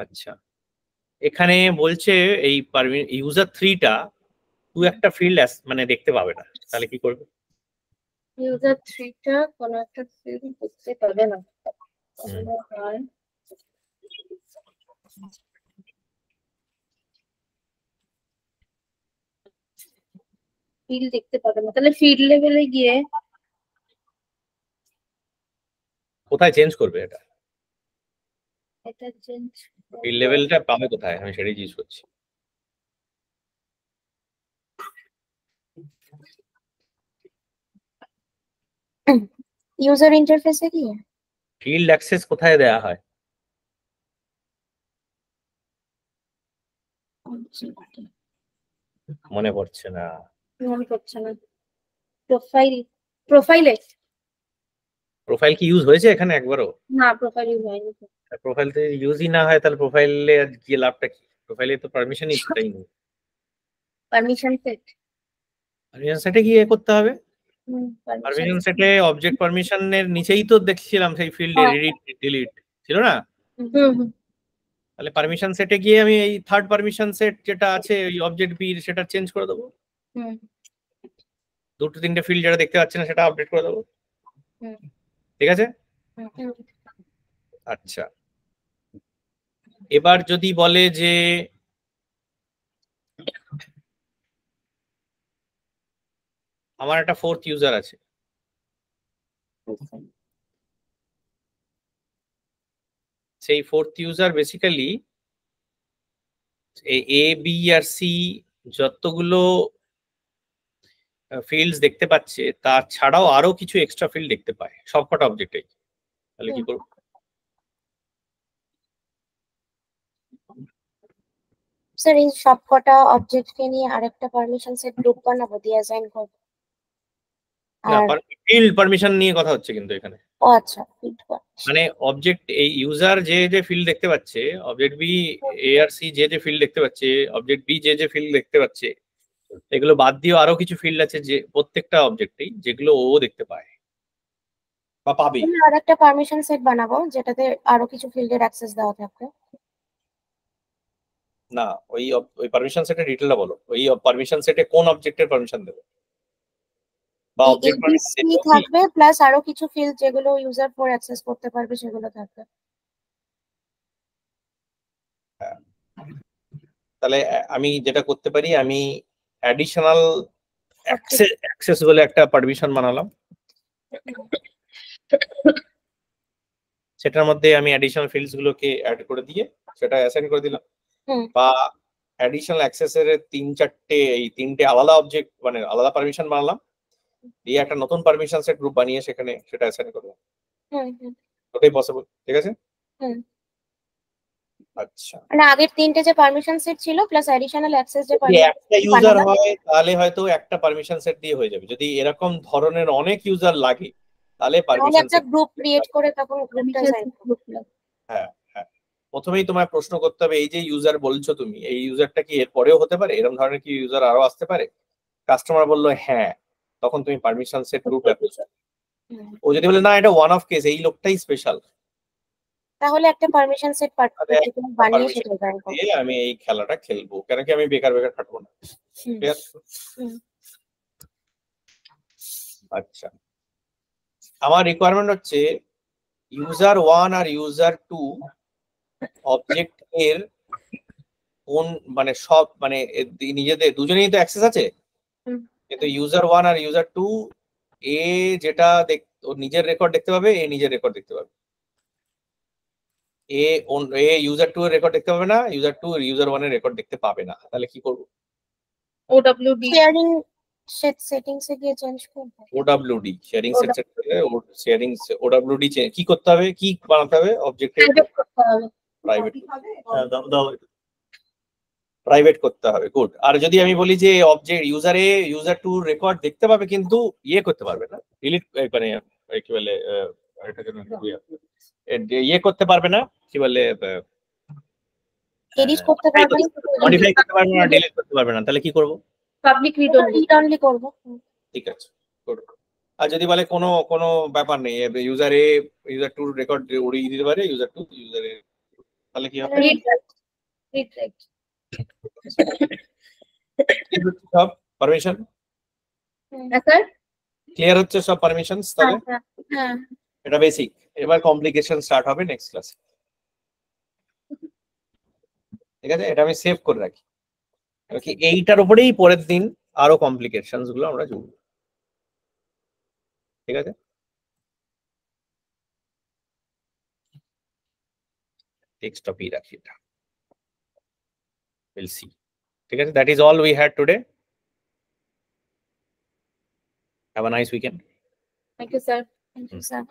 S1: আচ্ছা, এখানে বলছে এই ইউজার 3টা তুই একটা ফিল্ড মানে দেখতে পাবে না, তাহলে কি করবে?
S3: ইউজার 3 টা কোনো একটা ফিল্ড দেখতে পাবে না। ফিল্ড দেখতে পাবে না, তাহলে ফিল্ড লেভেলে গিয়ে
S1: কোথায় চেঞ্জ করবে এটা?
S3: এটা চেঞ্জ
S1: ফিল্ড লেভেলটা পাবে কোথায়, আমি সেটাই জিজ্ঞেস করছি।
S4: ইউজার ইন্টারফেসে গিয়ে
S1: ফিল্ড অ্যাক্সেস কোথায় দেওয়া হয়? মনে পড়ছে না।
S3: মনে করছে না। প্রোফাইলে
S1: প্রোফাইল কি ইউজ হয়েছে এখানে একবারও?
S3: না, প্রোফাইল ইউজ হয়নি।
S1: প্রোফাইল তো ইউজই না হয়, তাহলে প্রোফাইলে আর গিয়ে লাভটা কি? প্রোফাইলে তো পারমিশনই সেটাই নেই।
S3: পারমিশন সেট
S1: পারমিশন সেটে গিয়ে করতে হবে। পারমিশন সেটে অবজেক্ট পারমিশনের নিচেই তো দেখছিলাম সেই ফিল্ডে এডিট ডিলিট ছিল না? তাহলে পারমিশন সেটে গিয়ে আমি এই থার্ড পারমিশন সেট যেটা আছে ওই অবজেক্ট বি সেটা চেঞ্জ করে দেবো। দুটো তিনটে ফিল্ড যেটা দেখতে পাচ্ছি না সেটা আপডেট করে দেবো। ঠিক আছে? আচ্ছা, এবার যদি বলে যে আমার একটা 4th ইউজার আছে, সেই 4th user basically A B R C যতগুলো ফিল্ডস দেখতে পাচ্ছে তার ছাড়াও আরো কিছু এক্সট্রা ফিল্ড দেখতে পায় সবকটা অবজেক্টে। তাহলে কি করব?
S4: স্যার এই সবকটা অবজেক্টকে নিয়ে আরেকটা পারমিশন সেট গ্রুপ বানাবো, দিয়ে অ্যাসাইন করব।
S1: না,
S4: আর
S1: ফিল্ড পারমিশন নিয়ে কথা হচ্ছে কিন্তু এখানে।
S4: ও আচ্ছা, ফিল্ড
S1: মানে অবজেক্ট এই ইউজার যে যে ফিল্ড দেখতে পাচ্ছে, object B A R C যে যে ফিল্ড দেখতে পাচ্ছে, অবজেক্ট বি যে যে ফিল্ড দেখতে পাচ্ছে, এগুলো বাদ দিয়েও আরো কিছু ফিল্ড আছে যে প্রত্যেকটা অবজেক্টেই যেগুলো ও দেখতে পায় বা পাবে।
S4: আর একটা পারমিশন সেট বানাবো যেটাতে আরো কিছু ফিল্ডের অ্যাক্সেস দেওয়া থাকবে।
S1: না, ওই পারমিশন সেটের ডিটেলটা বলো। ওই পারমিশন সেটে কোন অবজেক্টের পারমিশন দেবে বা অবজেক্ট পারমিশন
S4: ABC থাকবে প্লাস আরো কিছু ফিল্ড যেগুলো ইউজার 4 অ্যাক্সেস করতে পারবে সেগুলো থাকবে।
S1: তাহলে আমি যেটা করতে পারি, আমি অ্যাডিশনাল অ্যাক্সেস বলে একটা পারমিশন বানালাম, সেটার মধ্যে আমি অ্যাডিশনাল ফিল্ডস গুলোকে অ্যাড করে দিয়ে সেটা অ্যাসাইন করে দিলাম। বা অ্যাডিশনাল অ্যাক্সেসের 3-4টে আলাদা অবজেক্ট মানে আলাদা পারমিশন বানালাম, দিয়ে একটা নতুন পারমিশন সেট গ্রুপ বানিয়ে সেখানে সেটা অ্যাসাইন করলাম। ওটাই পসিবল। ঠিক আছে? আচ্ছা,
S4: মানে আগের 3টে যে পারমিশন সেট ছিল প্লাস অ্যাডিশনাল অ্যাক্সেস যে
S1: যদি একটা ইউজার হয় তাহলে হয়তো একটা পারমিশন সেট দিয়ে হয়ে যাবে। যদি এরকম ধরনের অনেক ইউজার লাগে তাহলে পারমিশন
S4: একটা গ্রুপ ক্রিয়েট করে তখন গ্রুপটা অ্যাসাইন করব।
S1: হ্যাঁ হ্যাঁ, প্রথমেই তোমায় প্রশ্ন করতে হবে এই যে ইউজার বলছো তুমি, এই ইউজারটা কি এর পরেও হতে পারে? এরকম ধরনের কি ইউজার আরো আসতে পারে? কাস্টমার বললো হ্যাঁ, তখন তুমি পারমিশন সেট গ্রুপ অ্যাপ্লাই। ও যদি বলে না এটা ওয়ান অফ কেস, এই লোকটাই স্পেশাল,
S4: তাহলে একটা পারমিশন সেট বানিয়ে সেটা অ্যাসাইন করব।
S1: আমি এই খেলাটা খেলবো, কেন কি আমি বেকার বেকার খাটবো না। ঠিক আছে? আচ্ছা, আমার রিকোয়ারমেন্ট হচ্ছে ইউজার 1 আর ইউজার 2 অবজেক্ট এর কোন মানে সব মানে নিজেদের দুজনেই তো অ্যাক্সেস আছে, কিন্তু ইউজার 1 আর ইউজার 2 এ যেটা ওর নিজের রেকর্ড দেখতে পাবে, এ নিজের রেকর্ড দেখতে পাবে। এ ইউজার 2 এর রেকর্ড দেখতে পাবে না, ইউজার 2 ইউজার 1 এর রেকর্ড দেখতে পাবে না। তাহলে কি করব?
S3: OWD
S4: শেয়ারিং সেটিংস এ গিয়ে চেঞ্জ করব।
S1: OWD sharing set sharing OWD কি করতে হবে, কি বানাতে হবে? অবজেক্টের
S3: প্রাইভেট করতে হবে।
S1: প্রাইভেট
S2: হবে
S1: প্রাইভেট করতে হবে। গুড। আর যদি আমি বলি যে অবজেক্ট ইউজার 2 রেকর্ড দেখতে পাবে কিন্তু ইয়ে করতে পারবে না, ডিলিট মানে কি বলে এটাকে ইয়ে করতে পারবে না, কি বলে
S4: এডিট করতে পারবে না,
S1: মডিফাই করতে পারবে না, ডিলিট করতে পারবে না, তাহলে কি করব?
S3: Public read only
S4: read only করব।
S1: ঠিক আছে, গুড। আর যদি বলে কোনো ব্যাপার নেই, ইউজার 2 রেকর্ড উড়িয়ে দিতে পারে, ইউজার 2 তাহলে কি হবে?
S3: Read write.
S1: সব পারমিশন
S3: স্যার
S1: ক্লিয়ার হচ্ছে, সব পারমিশনস? তাহলে
S3: হ্যাঁ
S1: এটা বেসিক। এবার কমপ্লিকেশন স্টার্ট হবে নেক্সট ক্লাসে। ঠিক আছে, এটা আমি সেভ করে রাখি। ওকে, এইটার উপরেই পরের দিন আরো কমপ্লিকেশনস গুলো আমরা জুড়ব। ঠিক আছে, ডেস্কটপই রাখি এটা, we'll see. ঠিক আছে, that is all we had today. Have a nice weekend.
S3: Thank you sir.
S4: Thank you sir.